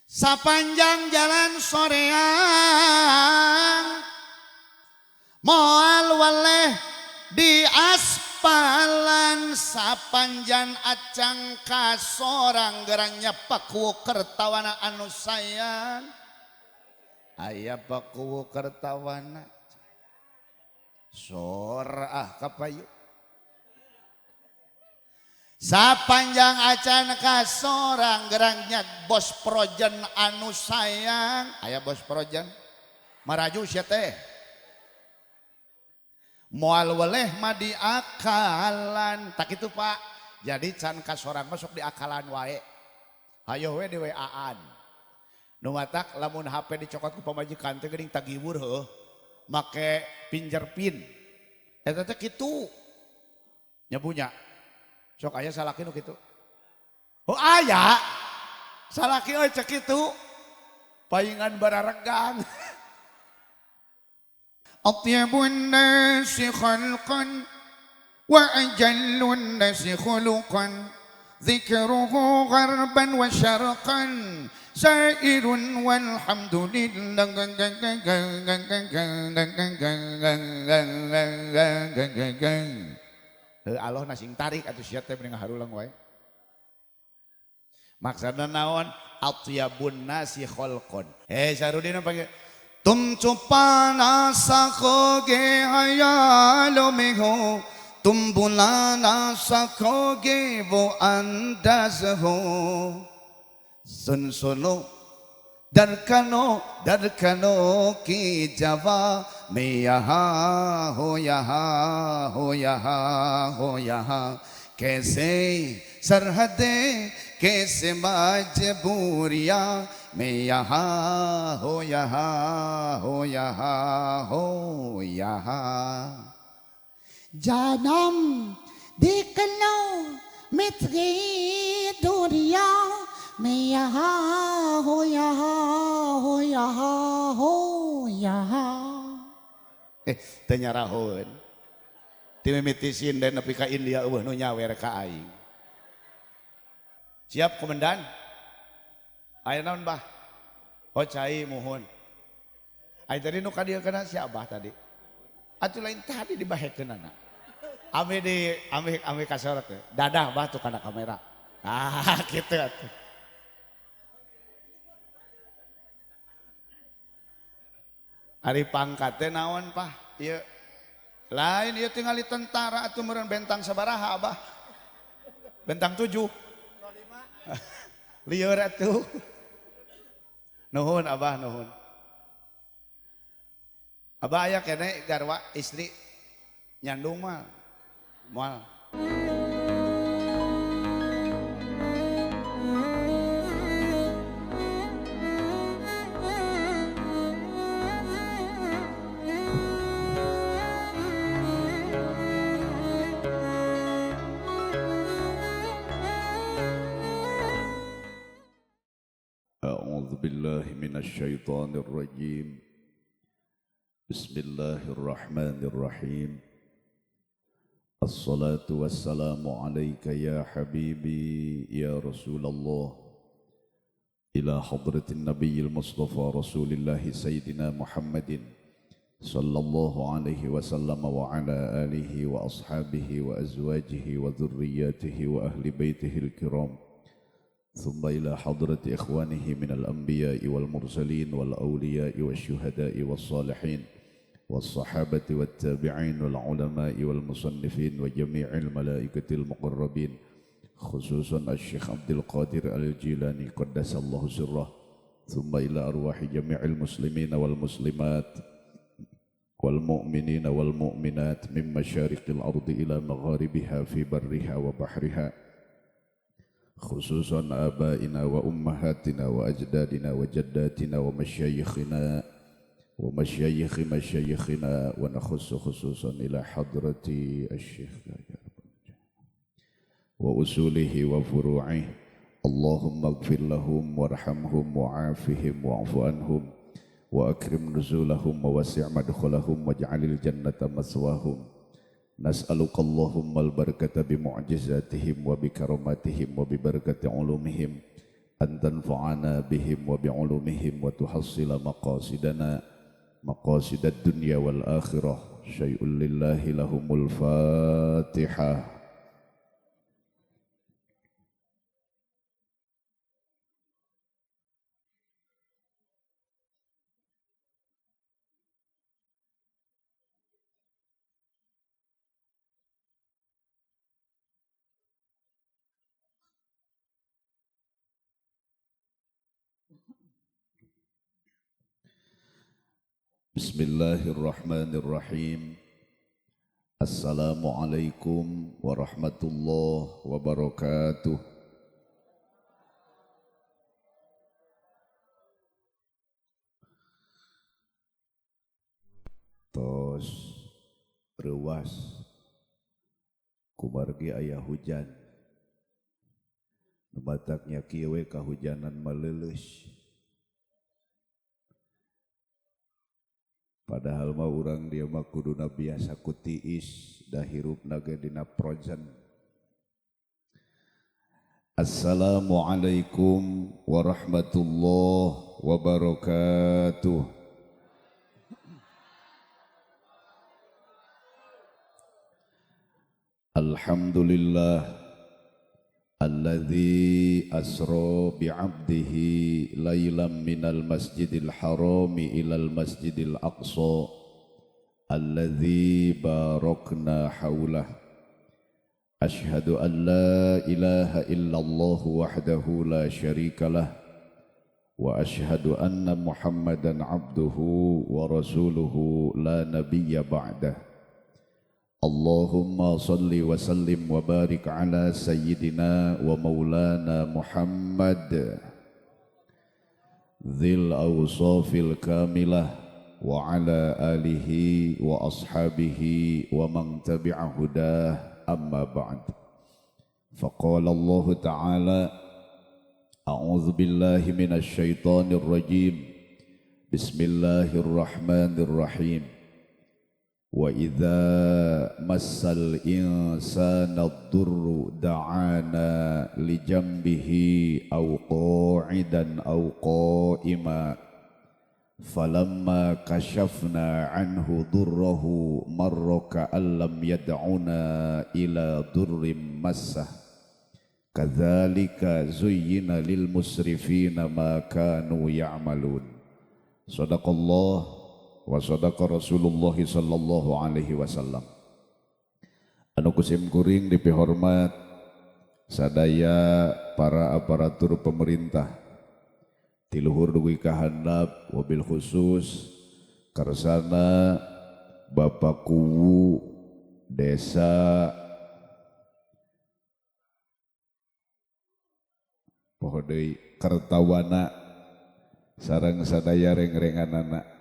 Sapanjang jalan soreang moal waleh di aspalan sapanjang acang kasorang gerangnya pakuwu kertawana anu sayang aya pakuwu kertawana sora kapayu sapanjang acan kasorang gerangnya bos projen anu sayang aya bos projen maraju sia teh moal weleh mah di akalan tak itu Pak jadi can kasorang masuk di akalan wae hayo we di WA-an nu matak lamun HP dicokot ku pamajikan teh geuning tagiwur heuh make pinjerpin eta teh kitu nya punya sok aya salaki nu kitu. Oh aya. Salaki euy cek kitu. Paingan bararegang. Atyabun nasi khalqan wa ajallun nasi khuluqan dzikruhu gharban wa syarqan sairun walhamdulillah. Allah nasing tarik atau sia teh mending harulang wae. Maksudna naon? Atyabun nasi khalqan. Sarudina panggil tum chupana sakhoge hayalo meho tum bulana sakhoge wo andaz ho sun suno darkano ki java में यहाँ हो यहाँ कैसे सरहदें कैसे मजबूरियाँ मैं यहाँ हो यहाँ जानम देख लो मित्री दूरियाँ मैं यहाँ हो यहाँ tanya rahon timimitisin dan nepi ka India eueuh nu nyawer ka aing siap komandan aya naon bah oh cai muhun ai tadi nu ka dieu kana si abah tadi atuh lain tadi dibahekeunana ame kasorot dadah bah tuh kana kamera kitu atuh hari pangkat teh naon Pak ieu lain ieu tinggal di tentara atuh meureun bentang sabaraha Abah bentang 7 25 lieur atuh nuhun Abah nuhun Abah aya kene garwa istri nyandung mah moal أعوذ بالله من الشيطان الرجيم بسم الله الرحمن الرحيم الصلاة والسلام عليك يا حبيبي يا رسول الله إلى حضرة النبي المصطفى رسول الله سيدنا محمد صلى الله عليه وسلم وعلى آله وأصحابه وأزواجه وذرياته وأهل بيته الكرام ثم إلى حضرة إخوانه من الأنبياء والمرسلين والأولياء والشهداء والصالحين والصحابة والتابعين والعلماء والمصنفين وجميع الملائكة المقربين خصوصا الشيخ عبد القادر الجيلاني قدس الله سره ثم إلى أرواح جميع المسلمين والمسلمات والمؤمنين والمؤمنات من مشارق الأرض إلى مغاربها في برها وبحرها خصوصا آبائنا وأمهاتنا وأجدادنا وجداتنا ومشايخنا ومشايخ مشايخنا ونخص خصوصا إلى حضرة الشيخ وأصوله وفروعه اللهم اغفر لهم وارحمهم وعافهم واعف عنهم وأكرم نزولهم ووسع مدخلهم واجعل الجنة مثواهم نسألك اللهم البركة بمعجزاتهم وبكراماتهم وببركة علومهم أن تنفعنا بهم وبعلومهم وتحصل مقاصدنا مقاصد الدنيا والآخرة شيء لله لهم الفاتحة. Bismillahirrahmanirrahim. Assalamualaikum warahmatullahi wabarakatuh. Tos reuas kumargi aya hujan. Numataknya kieu we kahujanan maleuleus. Padahal mah urang dia mah kuduna biasa ku tiis da hirupna ge dina projen. Assalamualaikum warahmatullahi wabarakatuh. Alhamdulillah alladzi asra bi'abdihi laylan minal masjidil harami ilal masjidil aqsa alladzi barakna haulah. Ashhadu an la ilaha illallah wahdahu la syarikalah wa ashhadu anna muhammadan abduhu wa rasuluhu la nabiyya ba'dah. Allahumma salli wa sallim wa barik ala sayyidina wa maulana Muhammad dzil awsafil kamilah wa ala alihi wa ashabihi wa man tabi'a hudah amma ba'd. Faqala Allah ta'ala a'udzu billahi minasy syaithanir rajim. Bismillahirrahmanirrahim. Wa idza massal insana ad-durru da'ana li jambihi aw qa'idan aw qa'ima falamma kashafna anhu durrahu marra ka'an lam yad'una ila durrim massah kadzalika zuyyina lil musrifina ma kanu ya'malun. Shadaqallah wa sadaqa Rasulullah sallallahu alaihi wasallam. Anu kusim kuring dipihormat sadaya para aparatur pemerintah tiluhur dugi kahandap wabil khusus karsana Bapak Kuwu Desa poho deui Kertawana sareng sadaya reng-renganana.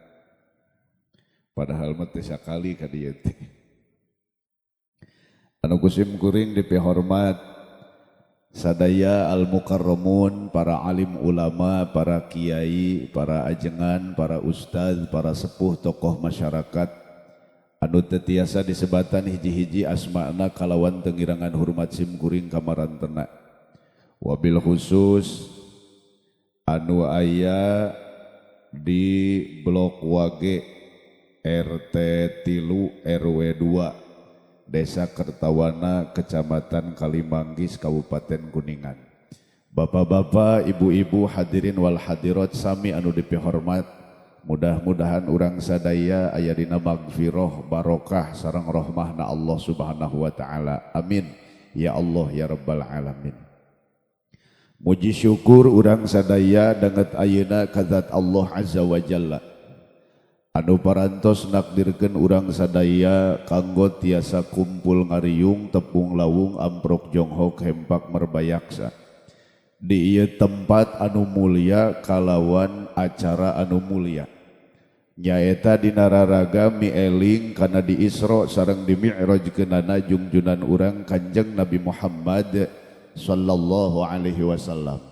Padahal mah teu sakali ka dieu teh. Anu kusim kuring dipihormat sadaya al-mukarramun, para alim ulama, para kiai, para ajengan, para ustaz, para sepuh tokoh masyarakat anu teu tiasa disebatan hiji-hiji asmana kalawan teu ngirangan hormat sim kuring kamarantena. Wabil khusus anu aya di Blok Wage RT 3 RW 2 Desa Kertawana Kecamatan Kalimanggis Kabupaten Kuningan. Bapak-bapak, ibu-ibu, hadirin wal hadirat sami anu dipihormat, mudah-mudahan urang sadaya aya dina magfirah barokah sareng rahmahna Allah Subhanahu wa taala. Amin ya Allah ya rabbal alamin. Muji syukur urang sadaya danget ayeuna ka zat Allah azza wa jalla anu parantos nakdirkeun urang sadaya kanggo tiasa kumpul ngariung tepung lawung amprok jonghok hempak merbayaksa di ieu tempat anu mulia kalawan acara anu mulia nyaeta dina raraga mieling kana di Isra sareng di Mi'rajkeunana jungjunan urang Kanjeng Nabi Muhammad sallallahu alaihi wasallam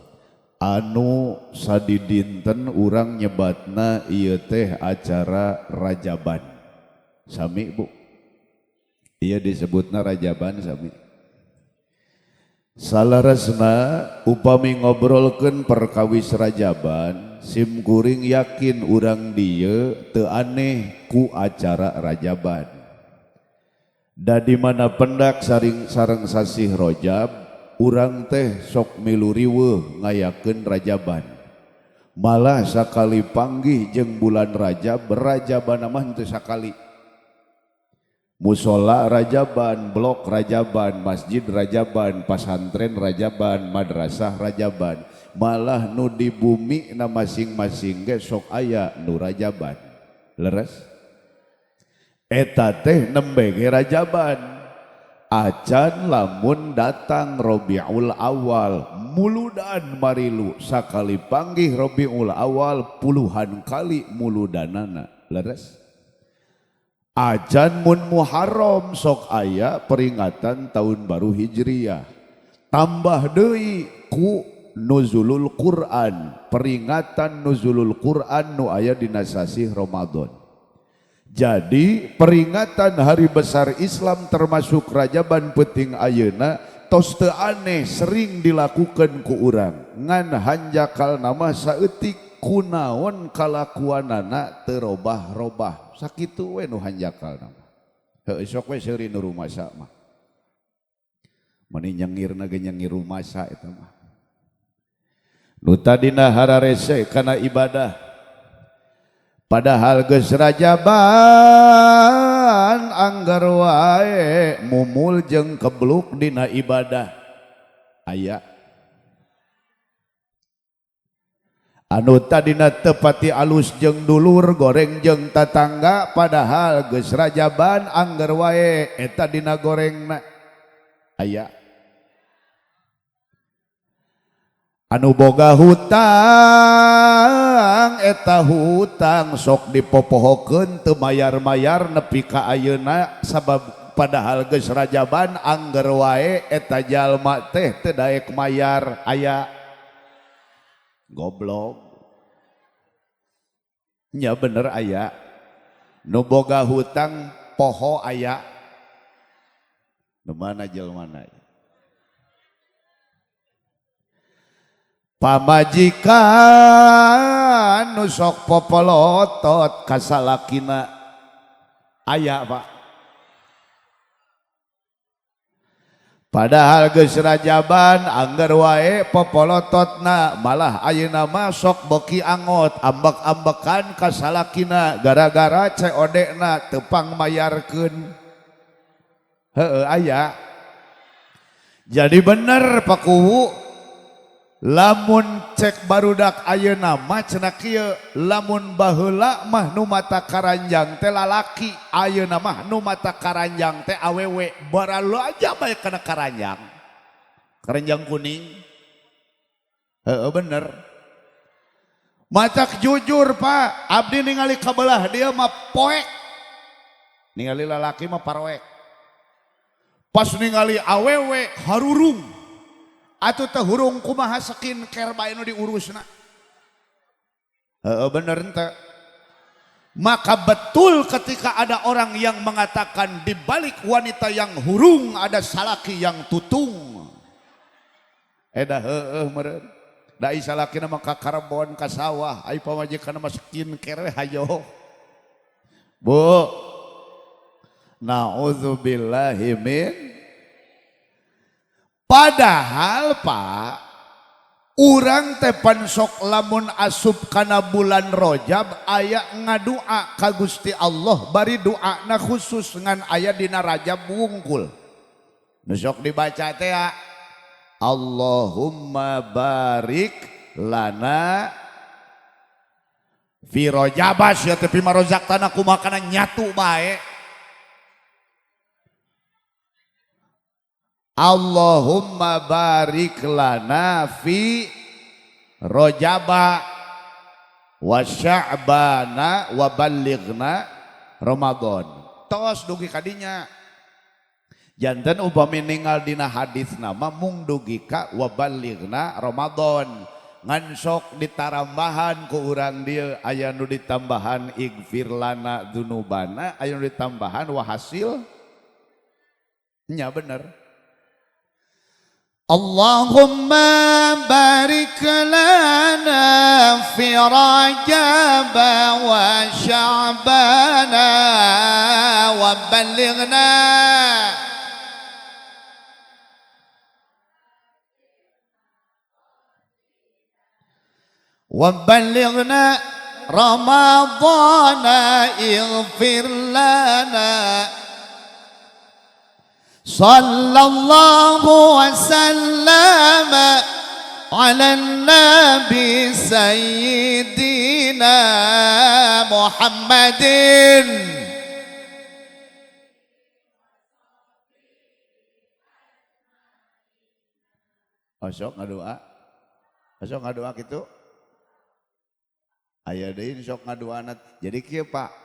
anu sadidinten urang nyebatna ieu teh acara Rajaban. Sami Bu? Ieu disebutna Rajaban sami. Salaresna upami ngobrolkeun perkawis rajaban, sim kuring yakin urang dieu teu aneh ku acara rajaban. Da di mana pendak sareng sasih Rajab, urang teh sok milu riweuh ngayakeun rajaban. Malah sakali panggih jeung bulan Rajab, rajaban mah henteu sakali. Musola rajaban, blok rajaban, masjid rajaban, pasantren rajaban, madrasah rajaban. Malah nu di bumi na masing-masing ge sok aya nu rajaban. Leres? Eta teh nembe ge rajaban. Acan lamun datang Rabiul Awal, muludan marilu sakali panggih Rabiul Awal puluhan kali muludanana. Leres? Acan mun Muharram sok aya peringatan tahun baru Hijriyah. Tambah deui ku nuzulul Quran, peringatan nuzulul Quran nu aya dina sasih Ramadan. Jadi peringatan hari besar Islam termasuk rajaban penting ayeuna tos teu aneh sering dilakukan ku urang. Ngan hanjakal nama saeutik kunaon kalakuanana teu robah-robah. Sakitu we nu hanjakal nama. Heuh sok we seuri nu rumasa mah. Meni nyengirna ge nyengir rumasa eta mah. Nu tadina hararese kana ibadah. Padahal geus rajaban anggar wae mumul jeung kebluk dina ibadah aya anu tadina teu pati alus jeung dulur goreng jeung tatangga padahal geus rajaban anggar wae eta dina gorengna aya anu boga hutang eta hutang sok dipopohokeun teu mayar-mayar nepi ka ayeuna sabab padahal geus rajaban angger wae eta jalma teh teu daek mayar aya goblok nya bener aya nu boga hutang poho aya nu mana jelmana pamajikan nu sok popolotot kasalakina aya Pak. Padahal geus rajaban anggar wae popolototna malah ayeuna mah sok beuki angot ambek-ambekan kasalakina gara-gara COD-na teu pangmayarkeun. Heueuh aya. Jadi bener Pak Kuwu. Lamun cek barudak ayeuna mah cenah kieu lamun baheula mah nu mata karanjang teh lalaki ayeuna mah nu mata karanjang teh awewe baralu aja bae kana karanjang kuning heueuh bener macak jujur Pak abdi ningali kabelah dia mah poek ningali lalaki mah paroek pas ningali awewe harurung atuh teh hurung kumaha skincare bae nu diurusna. Heeh bener ente. Maka betul ketika ada orang yang mengatakan di balik wanita yang hurung ada salaki yang tutung. Eda heueuh meureun. Da salakina mah ka karbon ka sawah, ai pamajikan mah skincare hayo. Bu. Nauzubillahi min padahal Pak urang teh pansok lamun asup kana bulan Rajab aya ngadua ka Gusti Allah bari doana khusus ngan aya dina Rajab wungkul nu sok dibaca teh Allahumma barik lana fi Rajabas ya tapi marozaqtana kumaha kana nyatu bae Allahumma barik lana fi Rajaba wa Sya'bana wa ballighna Ramadan. Tos dugi kadinya. Janten upami ningal dina hadis nama mung dugi ka wa ballighna Ramadan. Ngan sok ditarambahan ku urang dieu aya nu ditambahan igfir lana dzunubana aya nu ditambahan wa hasil nya bener. Allahumma barik lana fi Rajab wa Sya'ban wa ballighna Ramadhan ighfir lana sallallahu wasallam ala nabi sayyidina Muhammadin sok ngadoa gitu aya deui sok ngadoana jadi kieu Pak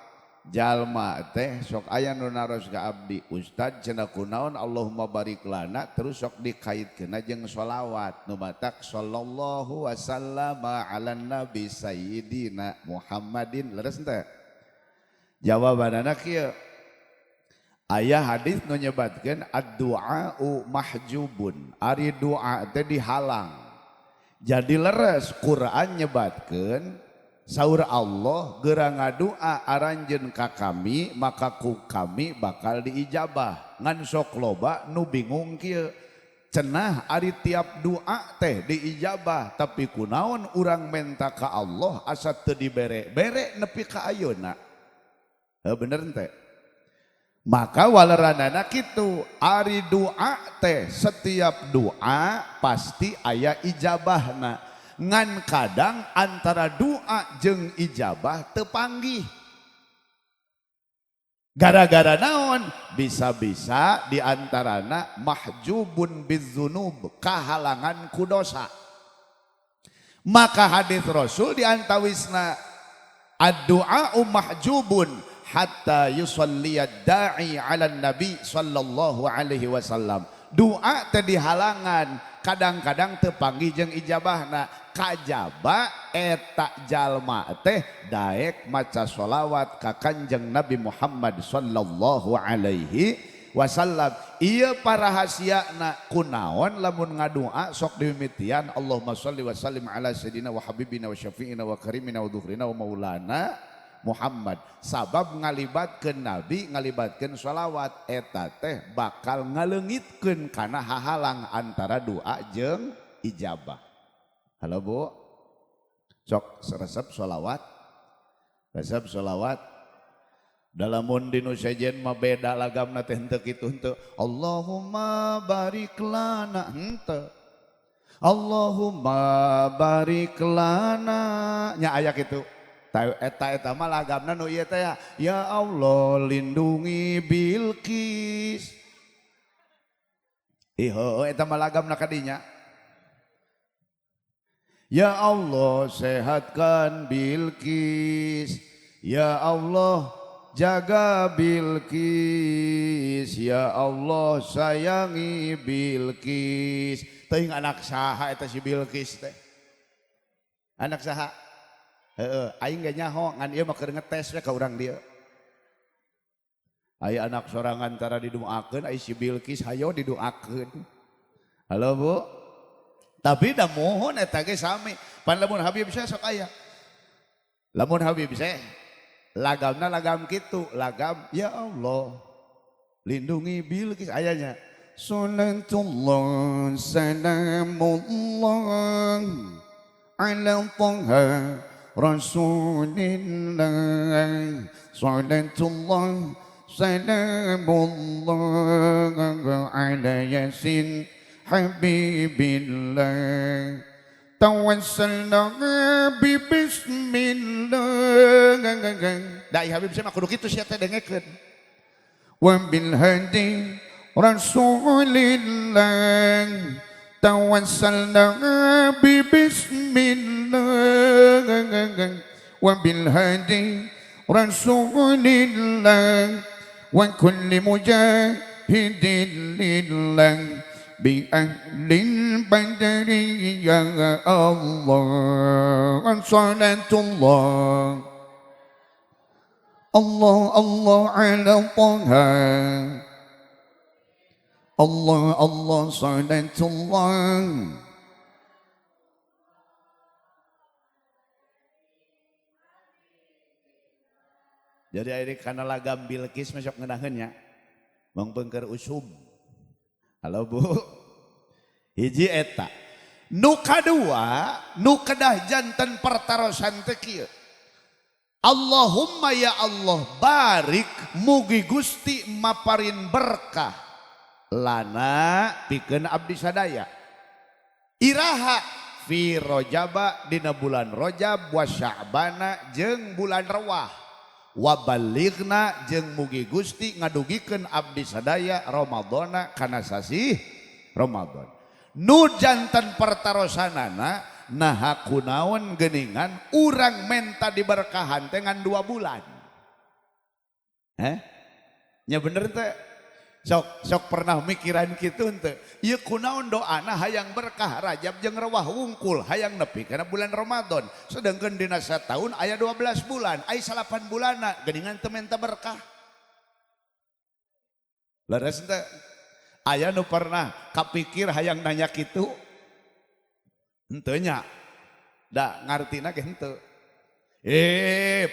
jalma teh sok aya nu naros ka abdi ustad cenah kunaon Allahumma barik lana terus sok dikaitkeun jeung sholawat nu matak sallallahu wasallam ala nabi sayyidina Muhammadin leres teh jawabanana kieu aya hadis nu nyebatkeun ad-du'a'u mahjubun ari doa teh dihalang jadi leres Quran nyebatkeun saur Allah gerang ngadua aranjeun ka kami maka ku kami bakal diijabah ngan sok loba nu bingung kieu cenah ari tiap doa teh diijabah tapi kunaon urang menta ka Allah asa teu dibere-bere nepi ka ayeuna bener teh maka waleranana kitu ari doa teh setiap doa pasti aya ijabahna ngan kadang antara doa jeung ijabah teu panggih gara-gara naon bisa-bisa diantarana mahjubun bizzunub kahalangan ku dosa maka hadis Rasul diantawisna ad-du'a'u mahjubun hatta yusalliyad da'i 'alan nabi sallallahu alaihi wasallam doa teh dihalangan kadang-kadang teu panggih jeung ijabahna kajaba eta jalma teh daek maca sholawat ka Kanjeng Nabi Muhammad sallallahu alaihi wasallam ieu parahasiana kunaon lamun ngadoa sok dimimitian Allahumma sholli wa sallim ala sayyidina wa habibina wa syafi'ina wa karimina wa dhukrina wa maulana Muhammad sabab ngalibatkeun Nabi ngalibatkeun sholawat eta teh bakal ngaleungitkeun kana hahalang antara doa jeung ijabah. Halo Bu, sok resep sholawat, dalamun dinu sejen mah beda lagamna teh henteu kitu henteu. Allahumma barik lana henteu. Allahumma barik lana nya aya kitu. Eta mah lagamna nu ieu teh ya Allah lindungi Bilqis. Eta mah lagamna kadinya. Ya Allah sehatkan Bilqis, ya Allah jaga Bilqis, ya Allah sayangi Bilqis. Teuing anak saha eta si Bilqis teh? Anak saha? Heeh, aing ge nyaho ngan ieu mah keur ngetes we ka urang dieu. Aya anak sorangan tara didoakeun, ai si Bilqis hayo didoakeun. Halo Bu. Tapi da mohon eta ge sami. Pan lamun Habib saya sok aya. Lamun Habib saya lagamna lagam kitu, lagam ya Allah lindungi Bilqis ayanya. Salatullah salamullah ala Taha Rasulillah. Salatullah salamullah ala Yasin Habibillah. Tawassalna bismillah. Dai Habib saya mah kudu kitu sia teh dengekeun. Wa bil hadi Rasulillah. Tawassalna bismillah. Wa bil hadi Rasulillah. Wa kulli mujahidin lillah. Bi ahlil badri ya Allah. Salatullah Allah Allah ala Taha Allah Allah salatullah. Jadi ini karena lagam Bilqis masuk ngenahannya mengpengker usum. Halo Bu. Hiji eta. Nu kadua, nu kedah janten pertarosan teh kieu. Allahumma ya Allah barik mugi Gusti maparin berkah lana pikeun abdi sadaya. Iraha fi Rajaba dina bulan Rajab wa Sya'bana jeung bulan Rewah. Wa balighna jeung mugi Gusti ngadugikeun abdi sadaya Ramadana kana sasih Ramadan. Nu janten pertarosanana naha kunaon geuningan urang menta diberkahan teh ngan 2 bulan. Nya bener teh. Sok pernah mikiran kitu henteu. Ieu kunaon doana hayang berkah Rajab jeung Rewah wungkul hayang nepi kana bulan Ramadan. Sedengkeun dina sataun aya 12 bulan, aya 8 bulanna geuningan teu menta berkah. Leres teh. Aya nu pernah kapikir hayang nanya kitu? Henteu nya. Da ngartina ge henteu.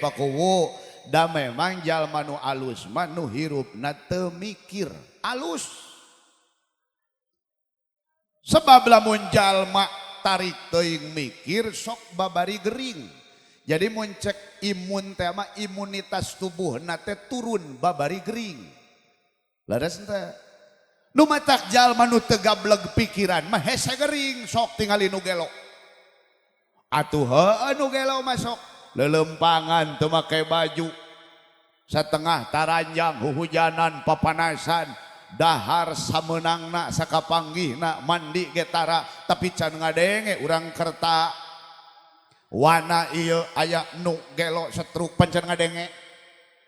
Pak Kuwu, da memang jalma nu alus mah nu hirupna teu mikir, alus. Sebab lamun jalma tarik teuing mikir sok babari gering. Jadi mun cek imun teh mah imunitas tubuhna teh turun babari gering. Leres teh. Nu matak jalma nu teu gableg pikiran mah hese gering sok tingali nu gelo. Atuh heueuh nu gelo mah sok lelempangan teu make baju. Satengah taranjang huhujanan papanasan dahar sameunangna sakapanggihna mandi getara tapi can ngadenge urang kerta wana ieu aya nu gelo setruk pancan ngadenge.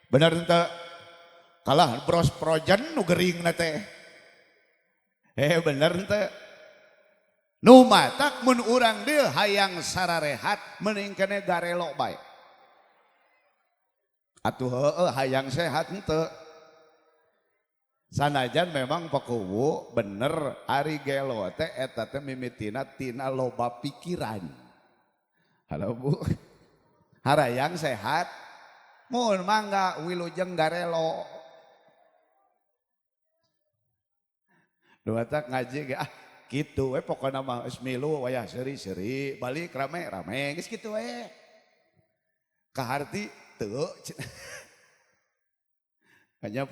Bener teu? Kalah bros projen nu geuringna teh. Bener teh. Nu matak mun urang dieu hayang sararehat mending kene garelo bae. Atuh heueuh hayang sehat henteu. Sanajan memang Pak Kuwu bener ari gelo teh eta teh mimitina tina loba pikiran. Halo Bu. Harayang sehat mun mangga wilujeng garelo. Dumatak ngaji ge kitu we pokona mah geus milu wayah seuri-seuri balik rame-rame geus kitu we. Kaharti teu Kanya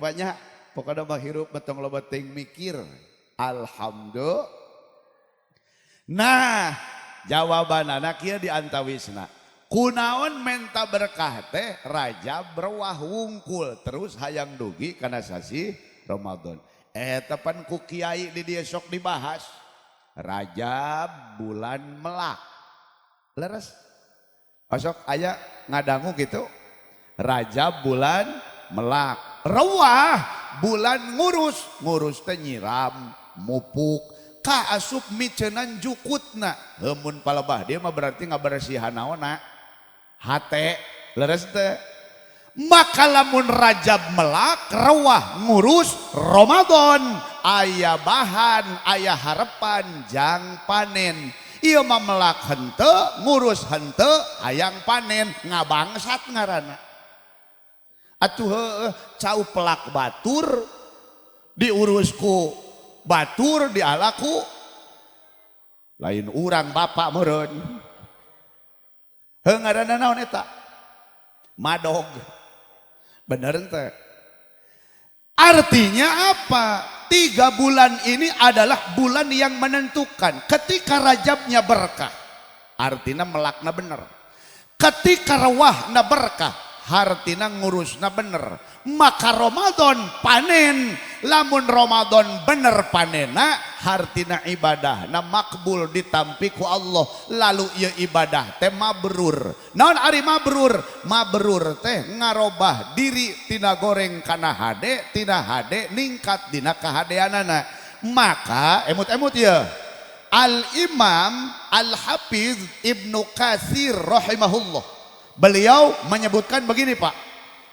pokona mah hirup betong loba teuing mikir. Alhamdulillah. Nah, jawabanana kieu di antawisna. Kunaon menta berkah teh Rajab Rewah wungkul terus hayang dugi kana sasi Ramadan. Tepan ku kiai di dia sok dibahas Rajab bulan Melak. Leres? Pasok aya ngadangu gitu. Rajab bulan Melak. Rewah bulan ngurus teh nyiram, mupuk, kaasup micenan jukutna. Hemun palebah dia mah berarti ngabersihan naonna hate. Leres teh? Maka lamun Rajab Melak Rewah ngurus Ramadan aya bahan aya harapan jang panen. Ieu mah melak henteu ngurus henteu hayang panen ngabangsat ngaranna. Atuh heueuh cau pelak batur diurusku batur dialaku lain urang bapak meureun. Heuh ngaranna naon eta? Madog. Bener ente. Artinya apa? 3 bulan ini adalah bulan yang menentukan. Ketika Rajabnya berkah, artinya melakna bener. Ketika Rewahna berkah, hartina ngurusna bener. Maka Ramadan panen, lamun Ramadan bener panena, hartina ibadahna makbul ditampi ku Allah. Lalu ieu ibadah teh mabrur. Naon ari mabrur? Mabrur teh ngarobah diri tina goreng kana hade, tina hade ningkat dina kahadeanana. Maka emut-emut ya. Al-Imam Al-Hafiz Ibnu Katsir rahimahullah. Beliau menyebutkan begini Pak.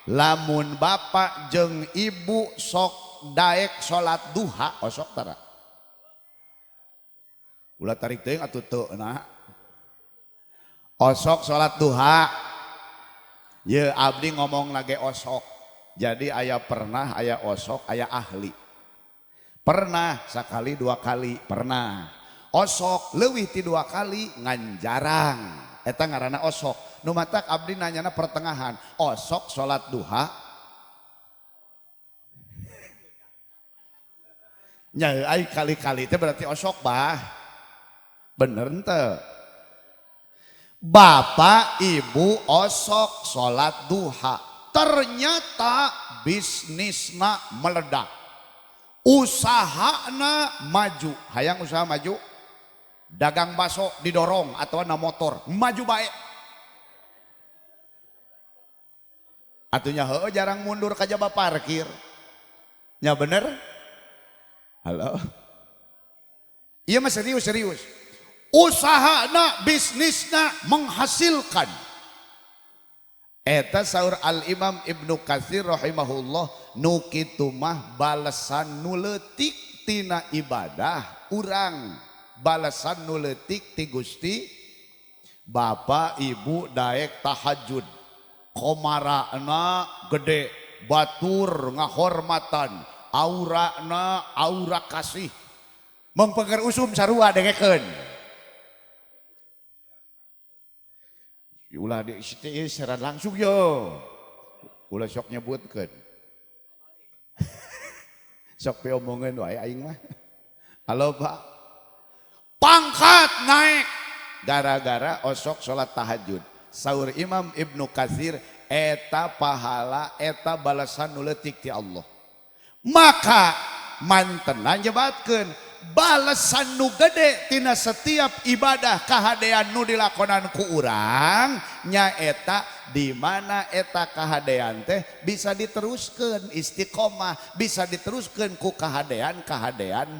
Lamun bapak jeung ibu sok daek salat duha osok tara. Ulah tarik teuing atuh teu nah. Osok salat duha. Ye abdi ngomong lagi osok. Jadi aya pernah, aya osok, aya ahli. Pernah sekali dua kali, pernah. Osok leuwih ti dua kali ngan jarang. Eta ngaranna osok. Nu matak abdi nanyana pertengahan. Osok salat duha. Nya ai kali-kali teh berarti osok bah. Bener henteu? Bapak ibu osok salat duha. Ternyata bisnisna meledak. Usahana maju. Hayang usaha maju? Dagang baso didorong atau na motor maju baik. Atunya heuh jarang mundur kajaba parkir. Nya bener? Halo. Iya mah serius. Usahana bisnisna menghasilkan. Eta saur Al Imam Ibnu Katsir rahimahullah nu kitu mah balasan nu leutik tina ibadah urang. Balasan nu leutik ti Gusti. Bapak ibu daek tahajud. Komarana gede, batur ngahormatan, aurana aura kasih. Mengpenger usum sarua dengekeun. Ulah di secara langsung yo. Ulah sok nyebutkeun. Sok piomongeun wae aing mah. Halo Pak. Pangkat naik gara-gara osok salat tahajud. Saur Imam Ibnu Katsir eta pahala eta balasan nu leutik ti Allah. Maka mantenan nyebatkeun balasan nu gede tina setiap ibadah kahadean nu dilakonan ku urang nyaeta di mana eta kahadean teh bisa diteruskeun istiqomah, bisa diteruskeun ku kahadean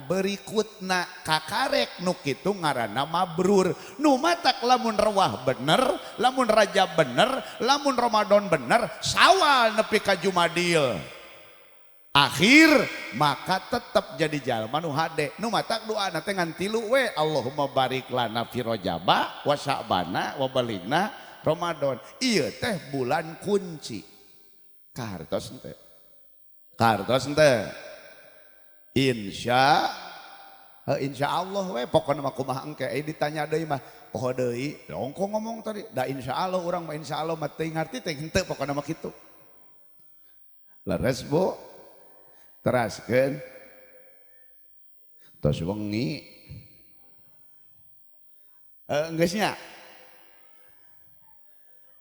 berikutna kakarek nu kitu ngaranna mabrur. Nu matak lamun rewah bener, lamun Rajab bener, lamun Ramadan bener, Syawal nepi ka Jumadil akhir maka tetap jadi jalma nu hade. Nu matak doa teh ngan tilu we Allahumma barik lana fi Rajaba wa Sya'bana wa baligna Ramadan. Ieu teh bulan kunci. Kahartos henteu? Kahartos henteu? Insya Allah we pokona mah kumaha engke ditanya deui mah poho deui. Ongko ngomong tadi da insya Allah urang mah insya Allah mah teuing ngarti teh henteu pokona mah kitu. Leres Bu. Teraskeun tos wengi geus nya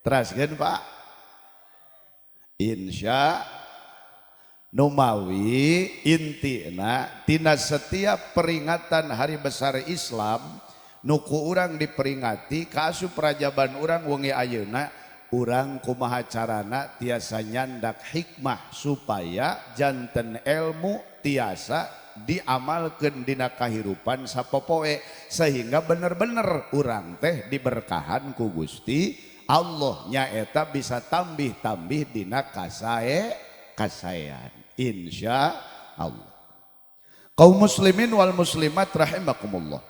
teraskeun Pak insya numawi intina tina setiap peringatan hari besar Islam nuku urang diperingati kaasup perajaban urang wengi ayeuna urang kumaha carana tiasa nyandak hikmah supaya janten ilmu tiasa diamalkeun dina kahirupan sapopoe sehingga bener-bener urang teh diberkahan ku Gusti Allah nyaeta bisa tambih-tambih dina kasayan insya Allah. Kaum muslimin wal muslimat rahimakumullah.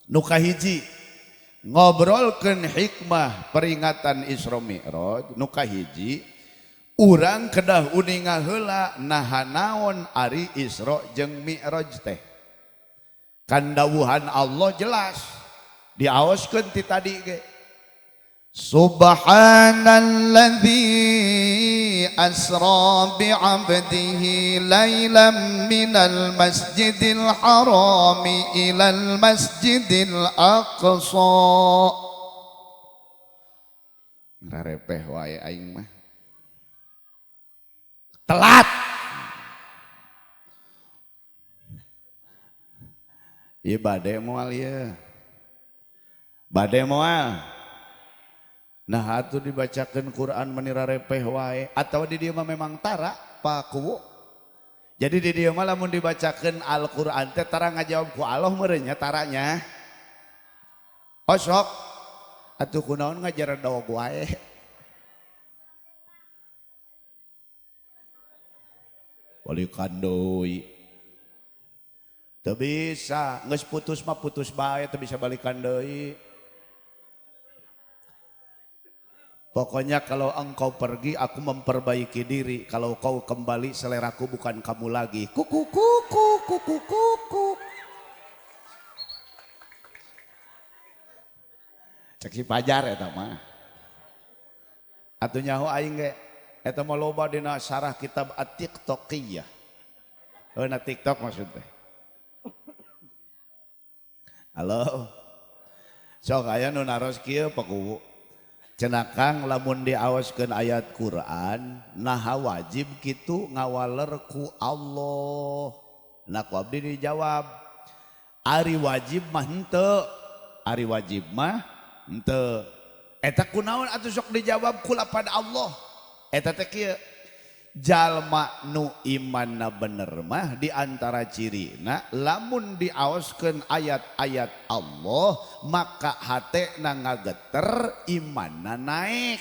Nu kahiji ngobrolkeun hikmah peringatan Isra Mi'raj nu kahiji urang kedah uninga heula naha naon ari Isra jeung Mi'raj teh. Kan dawuhan Allah jelas diaoskeun ti tadi ge. Subhanalladzi asra bi'abdihi lailam minal masjidil harami ilal masjidil aqsa. Ngarepeh wae aing mah. Telat. Ieu bade moal ieu. Bade moal. Nah atuh dibacakeun Quran menira repeh wae atawa di dieu mah memang tara pakuwu. Jadi di dieu mah lamun dibacakeun Al-Qur'an teh tara ngajawab ku Allah meureun nya taranya. Osok atuh kunaon ngajar dawag wae. balikan deui. Teu bisa, geus putus mah putus bae, teu bisa balikan deui. Pokoknya kalau engkau pergi, aku memperbaiki diri. Kalau kau kembali, seleraku bukan kamu lagi. Kuku kuku kuku kuku. Cek si Pajar eta mah. Atuh nyaho aing ge eta mah loba dina sarah kitab At-Tiktokiyah. Na TikTok maksudnya. Halo. Sok aya nu naros kieu pakuwu. Cenah Kang lamun diawaskeun ayat Quran naha wajib kitu ngawaler ku Allah. Nah ku abdi dijawab ari wajib mah henteu. Ari wajib mah henteu. Eta kunaon atuh sok dijawab kula pada Allah. Eta teh kieu jalma nu imanna bener mah diantara cirina lamun diaoskeun ayat-ayat Allah maka hatena ngageter imanna naik.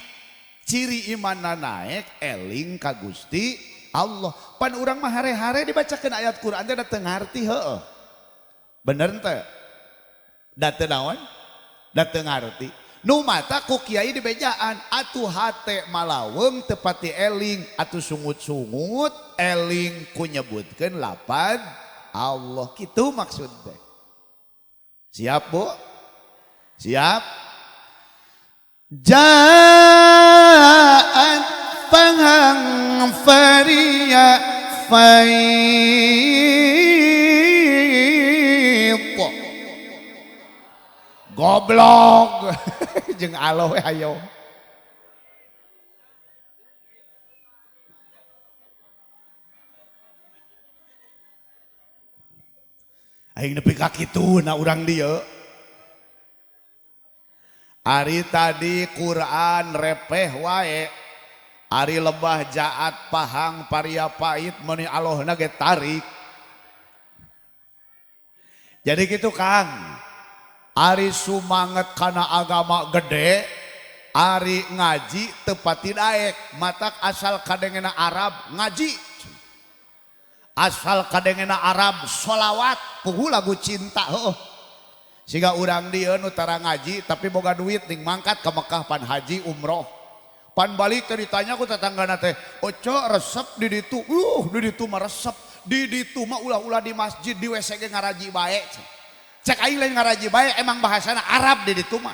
Ciri imanna naik eling ka Gusti Allah. Pan urang mah hare-hare dibacakeun ayat Quran teh da teu ngarti heueuh. Bener teu? Da teu naon? Da teu ngarti. Nu mata ku kiai di bejaan atuh hate malaweng tepati eling atuh sungut-sungut eling ku nyebutkeun lapad Allah kitu maksud teh. Siap Bu? Siap? Ja'at panghang faria goblok jeung aloh we ayo. Aing nepi ka kituna urang dieu. Ari tadi Quran repeh wae. Ari lebah jaat pahang paria pait meuni alohna ge tarik. Jadi gitu Kang. Ari sumanget kana agama gede, ari ngaji tepati daek, matak asal kadengena Arab ngaji, asal kadengena Arab sholawat, pugu lagu cinta, sehingga urang dieu nu tara ngaji tapi boga duit ning mangkat ke Mekah pan haji umroh, pan balik teh ditanya ku tetanggana teh, oco resep di ditu mah resep, di ditu mah ulah-ulah di masjid di WC ge ngaraji bae. Cek aing lain ngaraji bae emang bahasana Arab di ditu mah.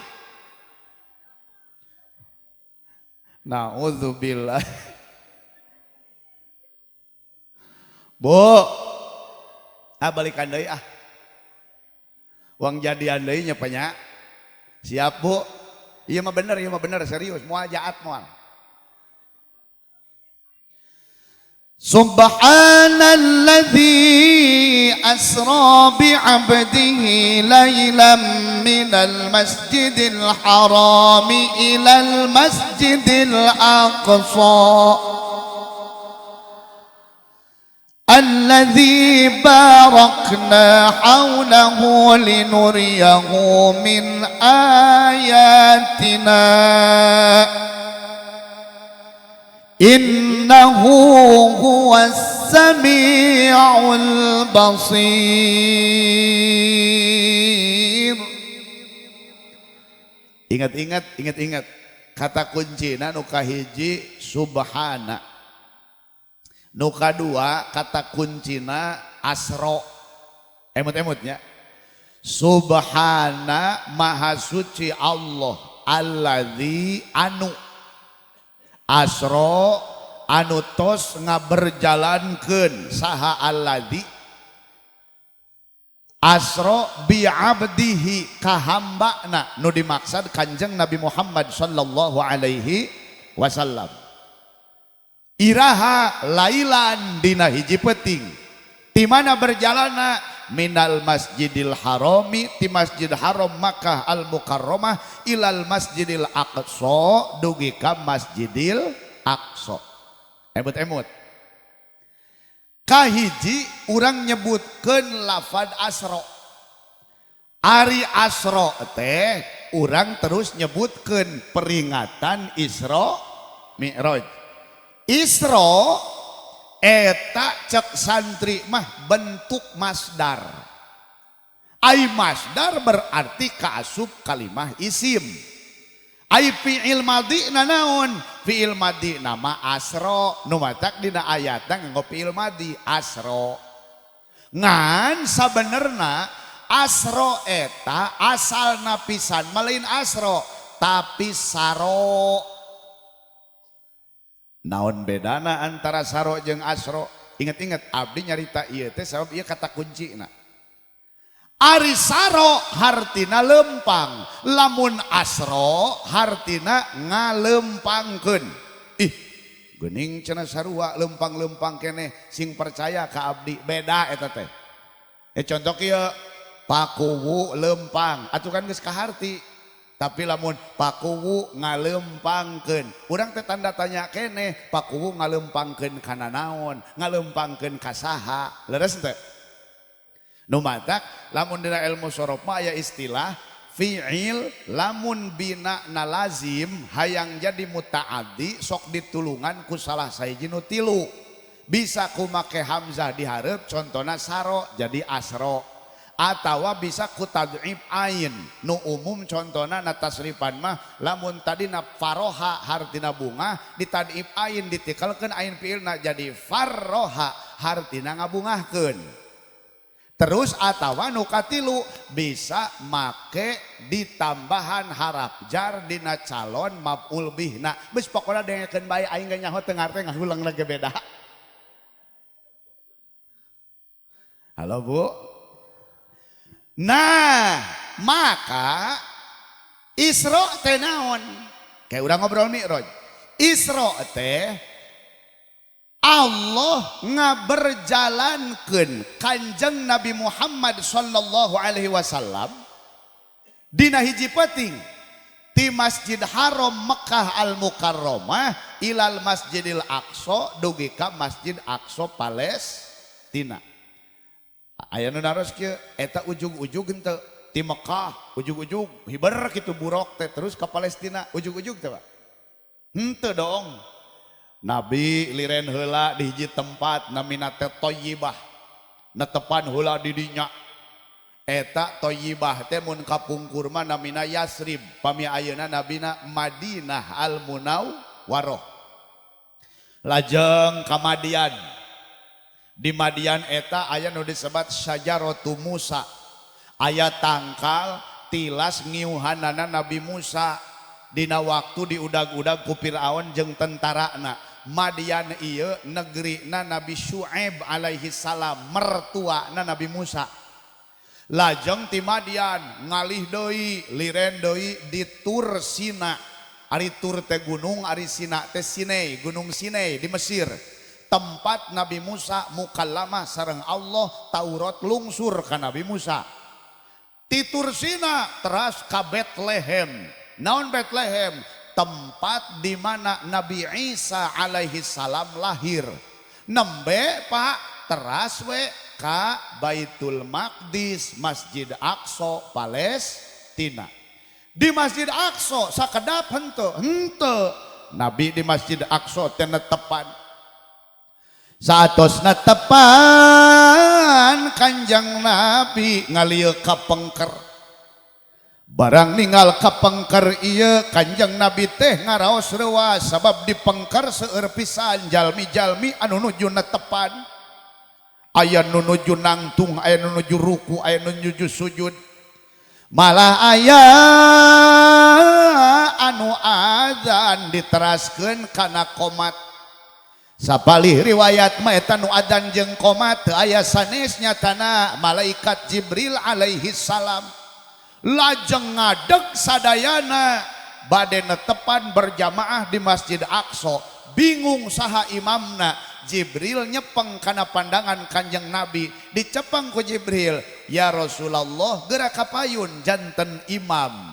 Naudzubillah. Bu, balikan deui ah. Uang jadian deui nya panya. Siap Bu? Iya mah bener serius, moal jaat moal. Subhanalladzi asra bi'abdihi laylan minal masjidil harami ilal masjidil aqsa alladzi barakna hawlahu linuriyahu min ayatina innahu huwas sami'ul basir. Ingat kata kuncina nu kahiji subhana, nu kadua kata kuncina asro, emut-emutnya subhana maha suci Allah alladzi anu asro anu tos ngaberjalankeun saha alladzi asro bi'abdihi kahambana nu dimaksud Kanjeng Nabi Muhammad sallallahu alaihi wasallam. Iraha lailan dina hiji peuting di mana berjalana minal masjidil harami ti masjid haram Makkah al Mukarramah ilal masjidil aqsa dugi ka masjidil aqsa. Emut-emut kahiji urang nyebutkeun lafad asro. Ari asro teh urang terus nyebutkeun peringatan Isra Mi'raj. Isra eta cek santri mah bentuk masdar. Ai masdar berarti kaasup kalimah isim. Ai fi'il madhi naon? Fi'il madhi nama asro. Nu matak dina ayatna nganggo fi'il madhi asro. Ngan sabenerna asro eta asalna pisan malain asro tapi saro. Naon bedana antara saro jeung asro? Ingat-ingat abdi nyarita ieu teh sabab ieu kata kuncina. Ari saro hartina lempang, lamun asro hartina ngalempangkeun. Ih, geuning cenah sarua lempang-lempang keneh sing percaya ka abdi beda eta teh. Contoh kieu pakuwu lempang, atuh kan geus kaharti. Tapi lamun pakuwu ngalempangkeun, urang teh tanda tanya keneh pakuwu ngalempangkeun kana naon, ngalempangkeun ka saha, leres teh? Nu matak lamun dina ilmu sorof mah aya istilah fi'il lamun bina na lazim hayang jadi mutaaddi sok ditulungan ku salah sahiji nu tilu. Bisa ku make hamzah dihareup contona saro jadi asro, atawa bisa ku tad'if ain nu umum contona na tasrifan mah lamun tadina faroha hartina bunga ditad'if ain ditikelkeun ain fi'ilna jadi farroha hartina ngabungahkeun. Terus atawa nu katilu bisa make ditambahan harap jar dina calon maf'ul bihna. Beus pokona dengekeun bae aing ge nyaho teu ngarte ngahulang lagi beda. Halo Bu. Nah, maka Isra teh naon? Kayak urang ngobrol Mi'raj. Isra teh Allah ngaberjalankeun Kanjeng Nabi Muhammad sallallahu alaihi wasallam dina hiji peuting ti Masjid Haram Mekkah Al Mukarramah ilal Masjidil Aqsa dugi ka Masjid Aqsa Palestina. Aya nu naros kieu eta ujug-ujug henteu ti Mekkah ujug-ujug hiber kitu burok teh terus ka Palestina ujug-ujug teh Pak. Henteu dong. Nabi liren heula di hiji tempat namina teh Thayyibah. Netepan heula di dinya. Eta Thayyibah teh mun kapungkur mah namina Yasrib. Pami ayeuna nabina Madinah Al Munawwarah. Lajeng ka Madian. Di Madian eta aya nu disebat Syajaratu Musa. Aya tangkal tilas ngiuhanana Nabi Musa dina waktu diudag-udag ku Firaun jeung tentarana. Madian ieu negerina Nabi Syuaib alaihi salam, mertuana Nabi Musa. Lajeng ti Madian ngalih deui, liren deui di Tur Sina. Ari Tur teh gunung, ari Sina teh Sinai, gunung Sinai di Mesir. Tempat Nabi Musa mukallamah sareng Allah, Taurat lungsur ka Nabi Musa. Ti Tur Sina teras ka Bethlehem. Naon Bethlehem? Tempat di mana Nabi Isa alaihi salam lahir. Nembe Pak teras we ka Baitul Maqdis Masjid Aqsa Palestina. Di Masjid Aqsa sakedap henteu? Henteu. Nabi di Masjid Aqsa teh netepan. Satos netepan Kanjeng Nabi ngalieu ka pengker. Barang ningal kapengker ieu Kanjeng Nabi teh ngaraos reuas sabab di pengker seueur pisan jalmi-jalmi anu nuju netepan. Aya nu nuju nangtung, aya nu nuju ruku, aya nu nuju sujud. Malah aya anu adzan diteraskeun kana qomat. Sapalih riwayat mah eta nu adzan jeung qomat teu aya sanesnya tana malaikat Jibril alaihi salam. Lajeng ngadeg sadayana bade netepan berjamaah di Masjid Aqsa. Bingung saha imamna. Jibril nyepeng kana pandangan Kanjeng Nabi. Dicepeng ku Jibril, ya Rasulullah geura kapayun janten imam.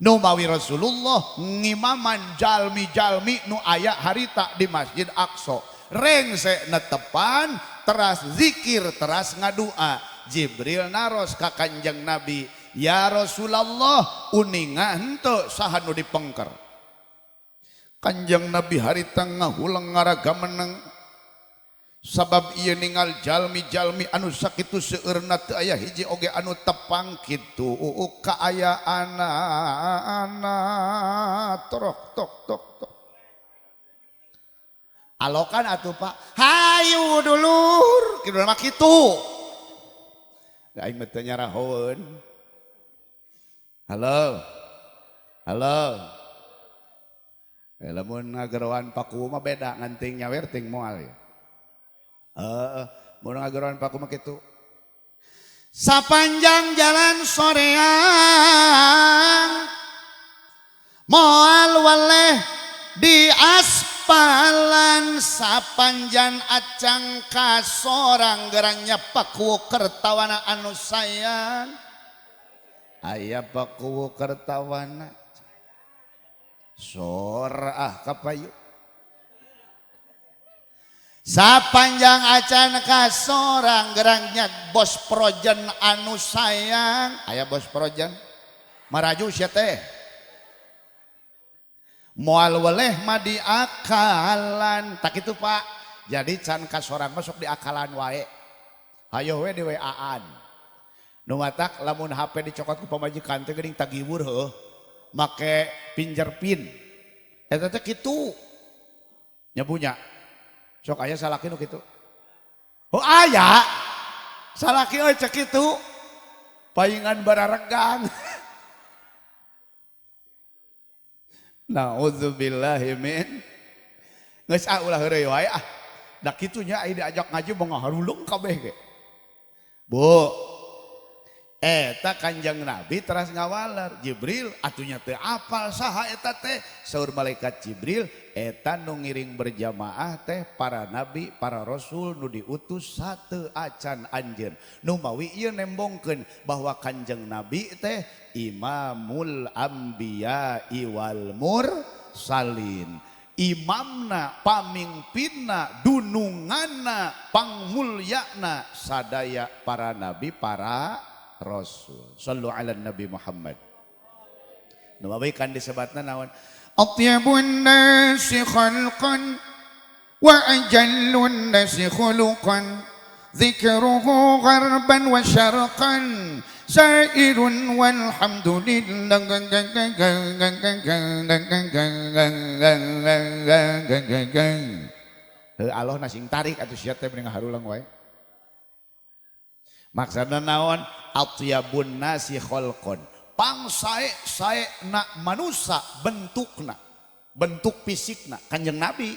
Nu mawi Rasulullah ngimaman jalmi-jalmi nu aya harita di Masjid Aqsa. Rengse netepan teras zikir teras ngadua. Jibril naros ka Kanjeng Nabi, ya Rasulullah uninga henteu saha nu dipengker. Kanjeng Nabi harita ngahulang ngaraga meneng. sabab ieu ningal jalmi-jalmi anu sakitu seueurna teu aya hiji oge anu tepang kitu kaayaanna torok tok tok tok alokan atuh Pak hayu dulur kitu mah kitu da aing mah teu nyarahoeun halo lamun ngagerowan paku mah beda nganting nyawer ting moal ya mun ngagerowan paku mah kitu sapanjang jalan soreang moal waleh di aspalan sapanjang acang ka sorang gerangnya paku kertawana anu sayang aya paku kertawana sorah kapayu sapanjang acan ka sorang gerangnya bos projen anu sayang aya bos projen maraju sia teh moal weleh mah di akalan tak itu Pak jadi can ka sorang masuk di akalan wae hayo we di WA-an nu matak lamun HP dicokot ku pamajikan teh geuning tagiwur heuh make pinjerpin eta teh kitu nya punya sok aya salaki nu kitu oh aya salaki euy cek kitu paingan bararegang naudzubillahi min geus ulah heureuy wae da kitu nya ai diajak ngaji mah ngaharulung kabeh ge Bu eta Kanjeng Nabi teras ngawalar Jibril atunya teu apal saha eta teh saur malaikat Jibril eta nu ngiring berjamaah teh para nabi para rasul nu diutus sateu acan anjeun nu mawi ieu nembongkeun bahwa Kanjeng Nabi teh imamul anbiya wal mursalin imamna pamimpinna dununganna pangmulyana sadaya para nabi para rasul sallu ala nabi Muhammad nu kan disebatna naon atyabun nasi khalqan wa ajallun nasi khuluqan dzikruhu gharban wa syarqan sairun walhamdulillah Allah nasing tarik atuh sia teh mending harulang wae maksudna naon atyabun nasi khalqan pangsae na manusia bentukna bentuk fisikna Kanjeng Nabi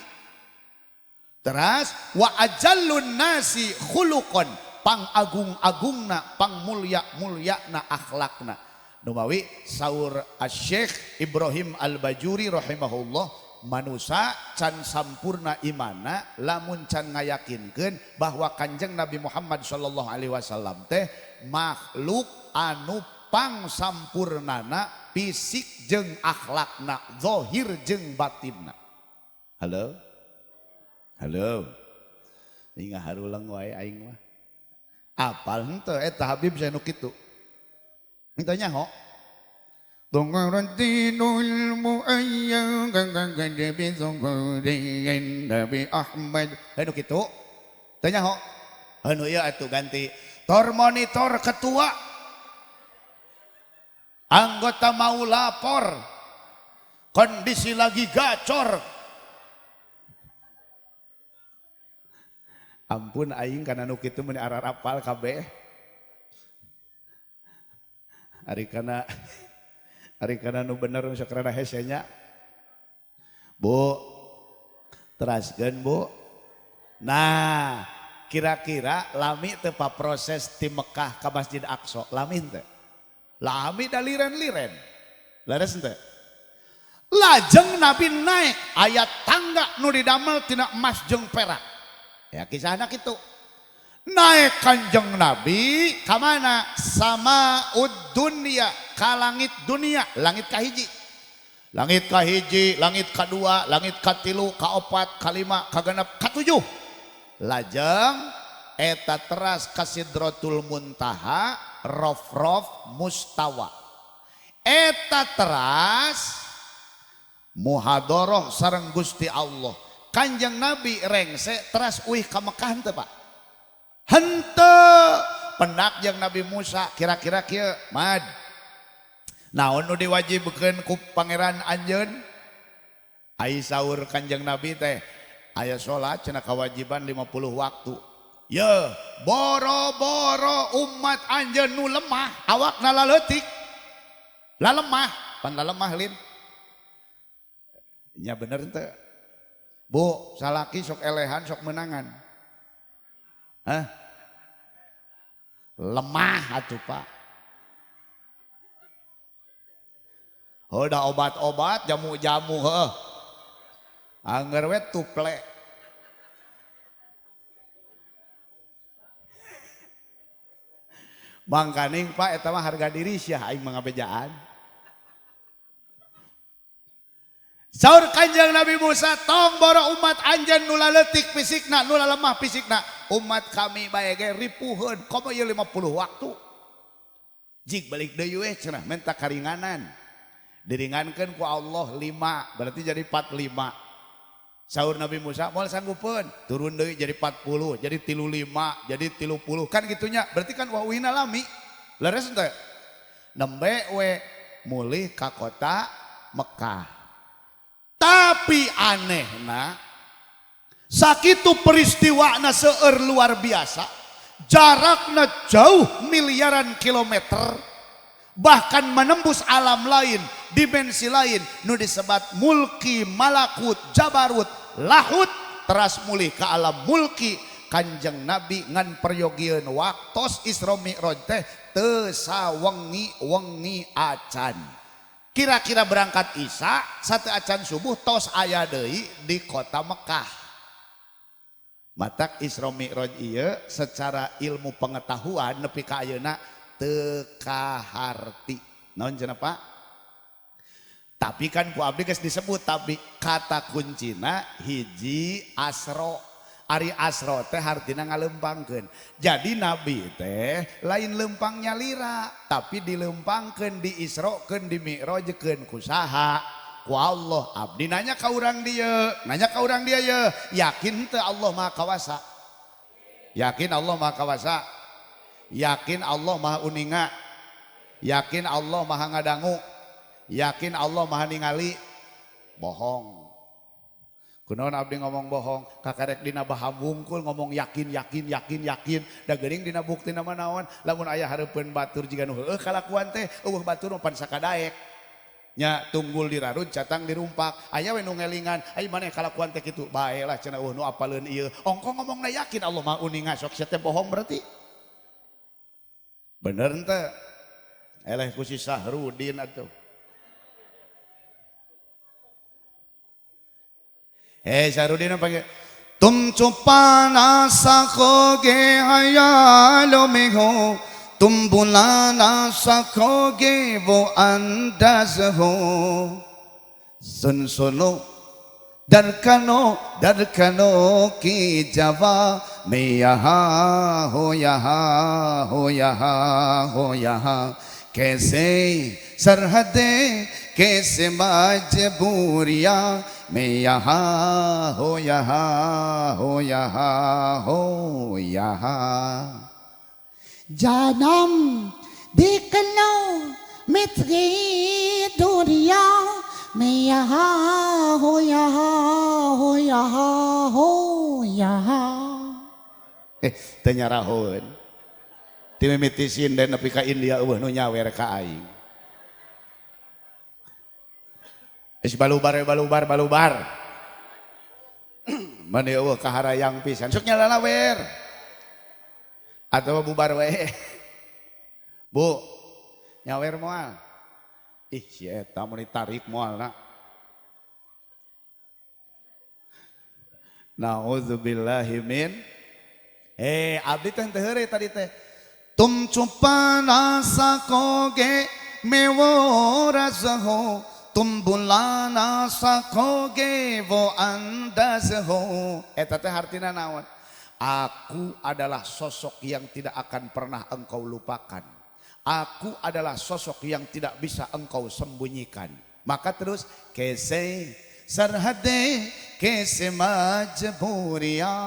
teras wa ajallun nasi khuluqan pangagung-agungna pangmulya-mulyana akhlakna numawi saur Asy-Syaikh Ibrahim Al-Bajuri rahimahullah manusia can sampurna imana lamun can ngayakinkeun bahwa Kanjeng Nabi Muhammad sallallahu alaihi wasallam teh makhluk anu pang sampurnana fisik jeung akhlakna zahir jeung batinna halo ingat harulang wae aing mah apal henteu eta Habib saya nu kitu henteu nyaho Tunggurantinul mu'ayyang ganggang bizungkurin Nabi Ahmad anu kitu tanya ho anu ieu atuh ganti tor monitor ketua anggota mau lapor kondisi lagi gacor ampun aing kana nu kitu mun ararapal kabeh ari kana nu bener sakrana hesenya Bu teraskeun Bu nah kira-kira lami teu paproses ti Mekah ka Masjid Aqsa lami teu lami da liren-liren leres teu lajeng Nabi naik aya tangga nu didamel tina emas jeung perak ya kisahna kitu naik Kanjeng Nabi ka mana samaud dunya ka langit dunia langit kahiji langit kahiji langit kadua langit katilu kaopat kalima kagenep katujuh lajeng eta teras ka Sidratul Muntaha rof mustawa eta teras muhadharah sareng Gusti Allah Kanjeng Nabi rengse teras uih ka Mekah henteu Pak? Henteu. Pendak jeung Nabi Musa kira-kira kieu mad. Naon nu diwajibkeun ku pangeran anjeun? Ai saur Kanjeng Nabi teh aya salat cenah kawajiban 50 waktu. Ya, boro-boro umat anjeun nu lemah, awakna laleutik. Lemah, pan lemah lin. Nya bener teu? Bu, salaki sok elehan sok menangan. Hah? Lemah atuh Pak. Udah obat-obat, jamu-jamu heuh. Angger we tuple. Mangkaning Pak eta mah harga diri sia aing mangabejaan. Saur Kanjeng Nabi Musa, tong boro umat anjeun nu laleutik fisikna, nu lemah fisikna. Umat kami bae ge ripuheun, komo ieu 50 waktu. Jig balik deui we cenah minta karinganan. Diringankeun ku Allah 5, berarti jadi 45. Saur Nabi Musa, moal sanggupeun, turun deui jadi 40, jadi 35, jadi 30. Kan gitunya, berarti kan wawihna lami. Leres teu? Nembe we mulih ka kota Mekah. Tapi anehna sakitu peristiwana seueur luar biasa, jarakna jauh miliaran kilometer, bahkan menembus alam lain, dimensi lain nu disebat mulki, malakut, jabarut, lahut, teras mulih ke alam mulki. Kanjeng Nabi ngan peryogian waktos Isra Mi'raj teh teu sawengi-wengi acan. Kira-kira berangkat Isya satu acan subuh tos aya deui di kota Mekah. Matak Isra Mi'raj ieu secara ilmu pengetahuan nepi ka ayeuna teu kaharti. Naon cenah Pak? Tapi kan ku abdi geus disebut, tapi kata kuncina hiji asro. Ari asro teh hartina ngalempangkeun. Jadi Nabi teh lain lempang nyalira, tapi dilempangkeun, diisrokeun, dimi'rajkeun ku saha? Ku Allah. Abdi nanya ka urang dieu, ye, yakin teu Allah Maha Kawasa? Yakin Allah Maha Kawasa? Yakin Allah Maha Uninga? Yakin Allah Maha Ngadangu? Yakin Allah Maha ningali? Bohong. Kunaon abdi ngomong bohong, kakarek dina baham wungkul ngomong yakin, da geuning dina buktina mah naon? Lamun aya hareupeun batur jiga nu heueuh kalakuan teh, eueuh batur mah pan sakadaek. Nya tunggul dirarud catang dirumpak, aya we nu ngelingan, ai maneh kalakuan teh kitu, bae lah cenah eueuh nu apaleun ieu. Ongko ngomongna yakin Allah mah uninga, sok sia teh bohong berarti. Bener henteu? Eleh ku si Sahrudin atuh. Sahrudin panggil तुम छुपाना सकोगे ख्यालों में हो, तुम बुलाना सकोगे वो अंदाज हो। सुनो दरकनों की जवा मैं यहाँ हो, यहाँ हो, यहाँ हो, यहाँ कैसे सरहदें, कैसे मजबूरियाँ, मैं यहाँ हो, यहाँ हो, यहाँ हो, यहाँ। जानम देख लो मित्री दूरिया, मैं यहाँ हो, यहाँ हो, यहाँ हो, यहाँ। Tenyarahun ti mimiti sinden nepi ka India eueuh nu nyawer ka aing. Geus balubar. Mani eueuh kaharayang pisan. Sok nyalana wer. Atawa bubar we. Bu, nyawer moal. Ih, si eta mun ditarik moalna. Nauzubillahi min. Abdi teh teu heureuy tadi teh. Tum chupa na sakoge मैं वो रस हो, तुम बुला ना सकोगे वो अंदाज हो. Eta teh hartina naon? Aku adalah sosok yang tidak akan pernah engkau lupakan. Aku adalah sosok yang tidak bisa engkau sembunyikan. Maka terus kese sarhade कैसे मजबूरियां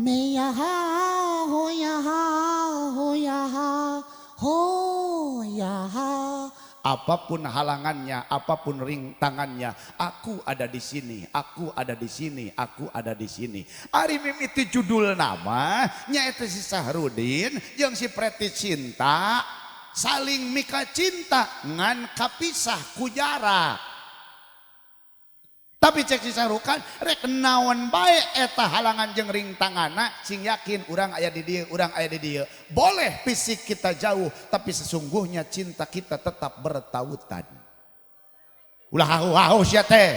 मैं यहाँ हो यहाँ हो यहाँ हो यहाँ. apapun halangannya, apapun rintangannya, aku ada di sini, aku ada di sini, aku ada di sini. Ari mimiti judul nama nyaeta si Sahrudin jeung si Preti Cinta saling mika cinta ngan kapisah ku jarak. Tapi cek si Sahrukan rek naon bae eta halangan jeung rintanganna sing yakin urang aya di dieu, urang aya di dieu. Boleh fisik kita jauh, tapi sesungguhnya cinta kita tetap bertautan. Ulah hau-hau sia teh.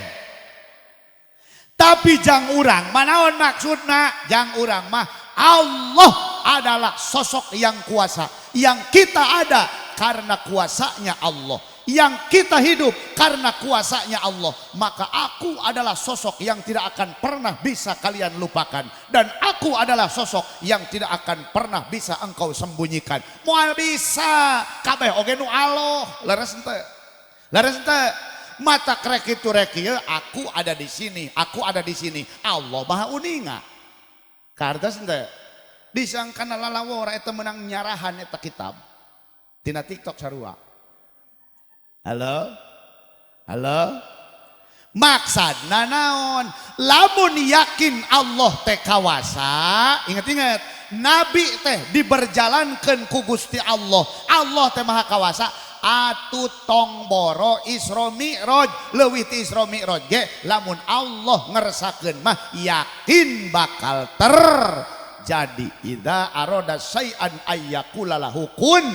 Tapi jang urang, manaon maksudna? Jang urang mah Allah adalah sosok yang kuasa. Yang kita ada karena kuasanya Allah. Yang kita hidup karena kuasanya Allah. Maka aku adalah sosok yang tidak akan pernah bisa kalian lupakan. Dan aku adalah sosok yang tidak akan pernah bisa engkau sembunyikan. Moal bisa kabeh oge nu Allah. Leres henteu? Leres henteu? Mata krek itu rek ieu aku ada di sini, aku ada di sini. Allah Maha Uninga. Kartos henteu? Disangkana lalawora eta menang nyarahan eta kitab. Tina TikTok sarua. Halo? Halo? Maksudna naon? Lamun yakin Allah teh kawasa, ingat-ingat, Nabi teh diberjalankeun ku Gusti Allah. Allah teh maha kawasa. Atu tong boro Isra Mi'raj, leuwih ti Isra Mi'raj ge lamun Allah ngeresakeun mah yakin bakal terjadi. Idza arada syai'an ayyakula lahu kun.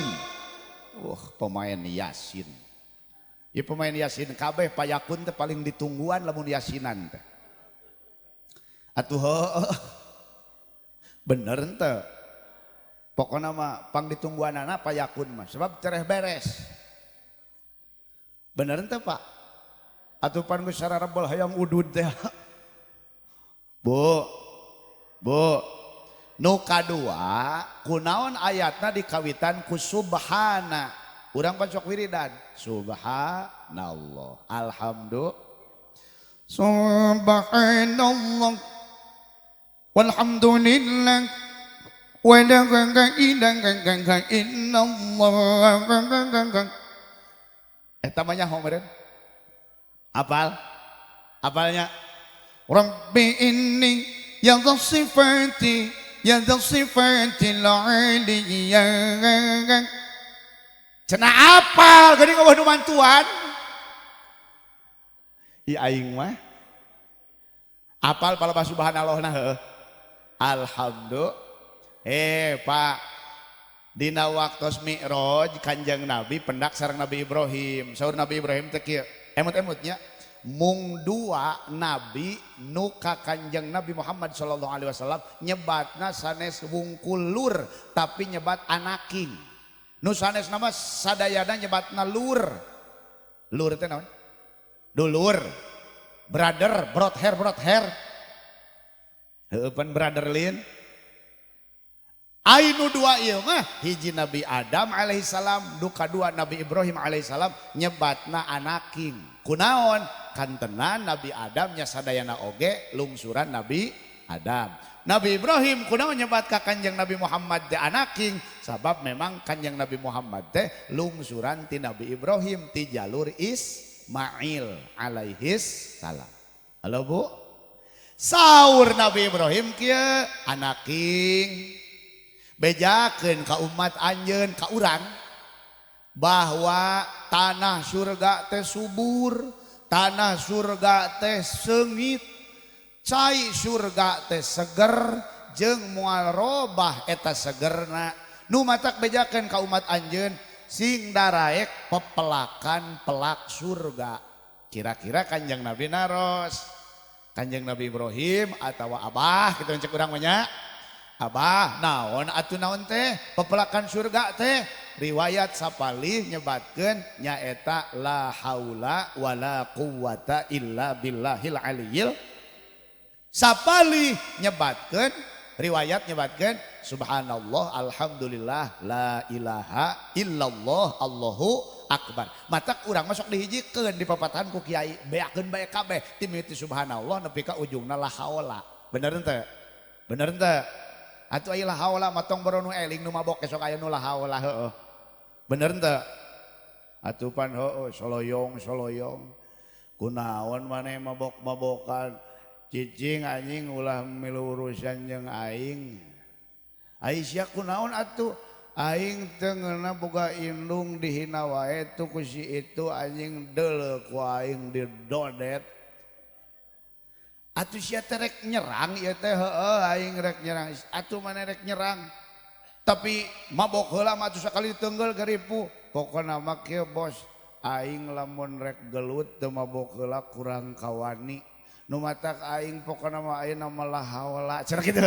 Pemain Yasin. Ya pemain Yasin kabeh payakun teh paling ditungguan lamun Yasinan teh. Atuh bener teh. Pokona mah pang ditungguanana payakun mah sebab cereh beres. Bener teh Pak? Atuh pan geus sararabal hayang udud teh. Bu. Nu kadua kunaon ayatna dikawitan ku subhana. Urang pancok wiridan subhanallah alhamdulillah subhanallah walhamdulillah wa la ilaha illallah. Eta mah nyaho meureun? Apalnya Rabbi inni ya sifati al-aliyah. Cenah apal geuning eueuh nu mantuan. I aing mah apal palebah subhanallahna heuh. Alhamdulillah. Pak, dina waktos Mi'raj Kanjeng Nabi pendak sareng Nabi Ibrahim. Saur Nabi Ibrahim teh kieu, emut-emutnya mung dua nabi nu ka Kanjeng Nabi Muhammad sallallahu alaihi wasallam nyebatna sanes wungkul lur tapi nyebat anaking. Nu sanes nama sadayana nyebatna lur. Lur teh naon? Dulur. Brother, brother. Heueuh pan brotherlin. Ainu dua ieu mah hiji Nabi Adam alaihissalam, nu kadua Nabi Ibrahim alaihissalam nyebatna anaking. Kunaon? Kantenan Nabi Adam nya sadayana oge lungsuran Nabi Adam. Nabi Ibrahim kunaon nyebat ka Kanjeng Nabi Muhammad teh anaking sabab memang Kanjeng Nabi Muhammad teh lungsuran ti Nabi Ibrahim ti jalur Ismail alaihis salam. Halo Bu. Saur Nabi Ibrahim kieu anaking bejakeun ka umat anjeun ka urang bahwa tanah surga teh subur, tanah surga teh seungit, cai surga teh seger jeung moal robah eta segerna. Nu matak bejakeun ka umat anjeun sing daraek pepelakan pelak surga. Kira-kira Kanjeng Nabi naros Kanjeng Nabi Ibrahim atawa Abah kitu cek urang mah nya. Abah naon atuh naon teh pepelakan surga teh riwayat sapalih nyebatkeun nyaeta la haula wala quwata illa billahil aliyil. Sapalih nyebatkeun riwayat nyebatkeun subhanallah alhamdulillah la ilaha illallah Allahu akbar. Matak urang masuk dihijikeun di papatahan ku kiai, beakeun bae kabeh ti mimiti subhanallah nepi ka ujungna la haula. Bener henteu? Bener henteu? Atuh aya la haula matong baru nu eling nu mabok esok aya nu la haula heueuh. Bener henteu? Atuh pan heueuh soloyong. Kunaon maneh mabok-mabokan? Cicing anjing ulah milu urusan jeung aing. Aisyah kunaon atuh? Aing teu ngeuna boga indung dihina wae tuh ku si itu anjing deuleu ku aing didodet. Atuh sia teh rek nyerang ieu teh heueuh aing rek nyerang. Atuh maneh rek nyerang. Tapi mabok heula mah atuh sakali teunggel garipu. Pokona mah kieu bos, aing lamun rek gelut teu mabok heula kurang kawani. Nu matak aing pokona mah ayeuna mah la haula. Cenah kitu.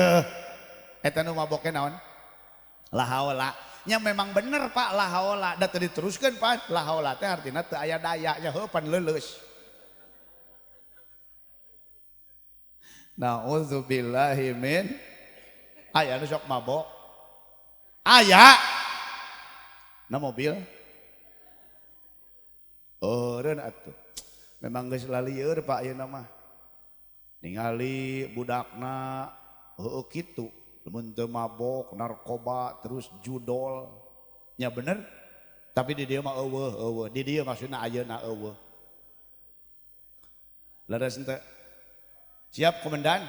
Eta nu mabokna naon? La haula. Nya memang bener Pak la haula. Da teu diteruskeun Pak. La haula teh artina teu aya daya nya heuh pan leuleus. Nauzubillahi min aya nu sok mabok. Aya na mobil. Eureun atuh. Memang geus lalieur Pak ayeuna mah. Ningali budakna heueuh kitu. Lamun teu mabok, narkoba, terus judol. Nya bener. Tapi di dieu mah eueuh. Di dieu maksudna ayeuna eueuh. Leres henteu? Siap komandan?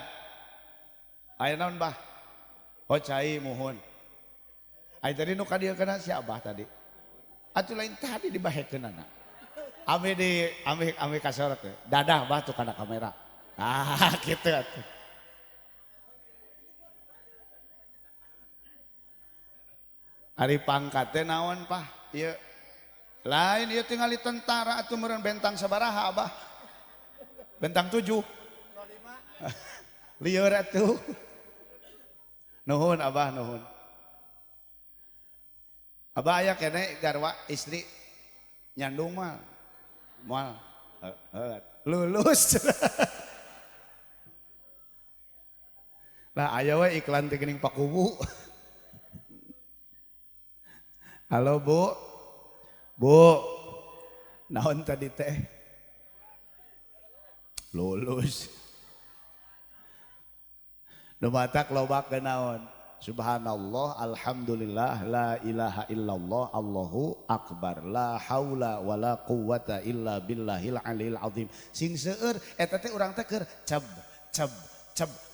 Aya naon Bah? Oh cai muhun. Ai tadi nu ka dieu kana si Abah tadi. Atuh lain tadi dibahekeunana. Ame kasorot teh. Dadah Bah tuh kana kamera. Ah kitu atuh. Ari pangkat teh naon Pak? Ieu lain ieu tingali tentara atuh meureun bentang sabaraha Abah? Bentang 7. 05. Lieur atuh. Nuhun Abah nuhun. Abah aya kene garwa istri nyandung mah. Moal lulus. Lah aya we iklan teh geuning Pakubu. Halo Bu. Bu. Naon tadi teh? Lulus. Nu matak lobak ke naon? Subhanallah, alhamdulillah, la ilaha illallah, Allahu akbar, la haula wala quwata illa billahil aliyil azim. Sing seueur eta teh urang teh keur ceb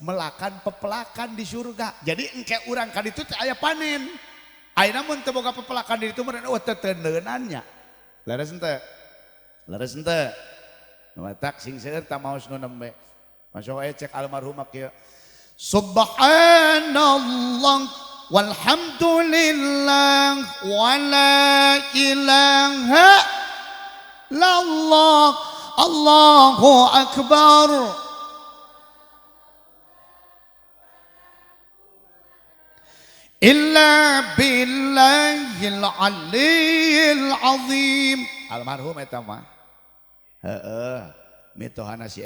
melakan pepelakan di surga. Jadi engke urang ka ditu teh aya panen. Ayeuna mun teu boga pepelakan di ditu meureun teu teuneunan nya. Leres henteu? Leres henteu? Nu matak sing seueur tamaos nu nembe. Masuk aya cek almarhum kieu. Subhanallah walhamdulillah wa la ilaha illallah Allahu akbar. Illa billahil aliyil azim. Almarhum eta mah heueuh mitohana si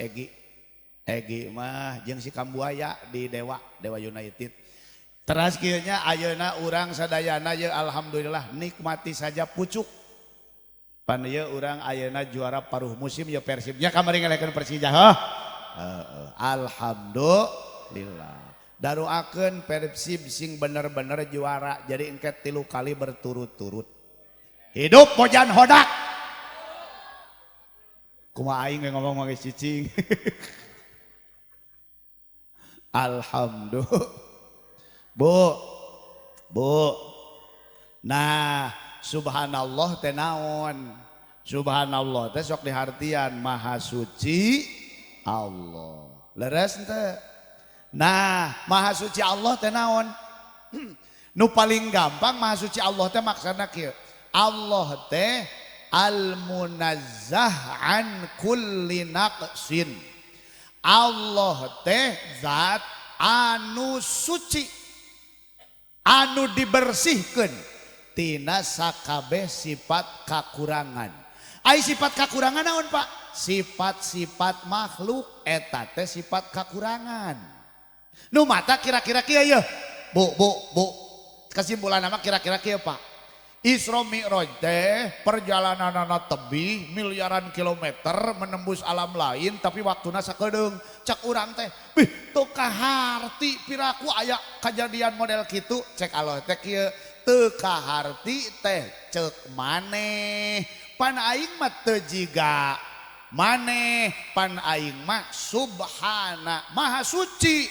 Egi mah jeung si Kambuaya di Dewa United. Teras kieu nya ayeuna urang sadayana ye alhamdulillah nikmati saja pucuk. Pan ieu urang ayeuna juara paruh musim ye Persib. Nya kamari ngalekeun Persija heuh. Alhamdulillah. Daruakeun Persib sing bener-bener juara jadi engke 3 kali berturut-turut. Hidup Bojan Hodak. Kumaha aing ngomong mah geus cicing. Alhamdulillah. Bu. Nah, subhanallah teh naon? Subhanallah teh sok dihartian maha suci Allah. Leres henteu? Nah, maha suci Allah teh naon? Nu paling gampang maha suci Allah teh maksudna kieu. Allah teh al-munazzah an kulli naqsin. Allah teh zat anu suci, anu dibersihkeun tina sakabeh sifat kakurangan. Ai sifat kakurangan naon Pak? Sifat-sifat makhluk eta teh sifat kakurangan. Nu mata kira-kira kieu ye. Bu. Kesimpulan nama kira-kira kieu Pak. Isra Mi'raj teh perjalananana tebih miliaran kilometer menembus alam lain tapi waktuna sakedeung. Cek urang teh bih teu kaharti piraku aya kejadian model kitu. Cek Allah teh kieu teu kaharti teh cek maneh pan aing mah teu jiga maneh pan aing mah subhana maha suci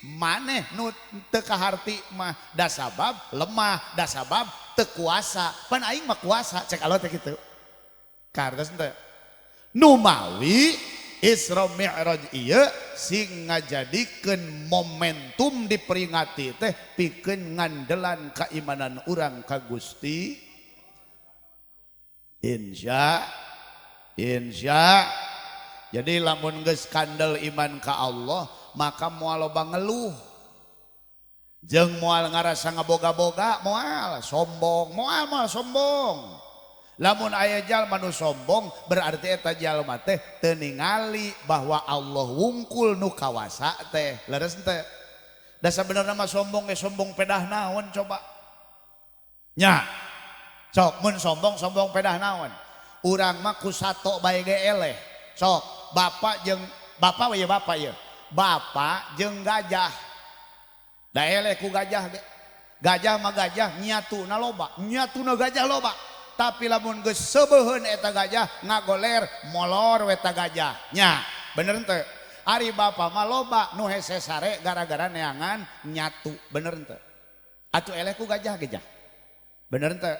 maneh nu teu kaharti mah da sabab lemah da sabab teu kuasa pan aing mah kuasa cek Allah teh kitu kartos teh nu mawi Isra Mi'raj ieu sing ngajadikeun momentum diperingati teh pikeun ngandelan keimanan urang ka Gusti insya jadi lamun geus kandel iman ka Allah maka moal loba ngeluh jeung moal ngarasa ngaboga-boga moal sombong moal sombong lamun aya jalma nu sombong berarti eta jalma teh teu ningali bahwa Allah wungkul nu kawasa teh leres teh da sabenerna mah sombong ge sombong pedah naon coba nya sok mun sombong pedah naon urang mah ku sato bae ge eleh sok bapak jeung bapak we bapak ye bapak jeung gajah da eleh ku gajah ge gajah mah gajah nyatuna loba nyatuna gajah loba tapi lamun geus sebeuheun eta gajah ngagoler molor we eta gajah nya bener teu ari bapak mah loba nu hese sare gara-gara neangan nyatu bener teu atuh eleh ku gajah bener teu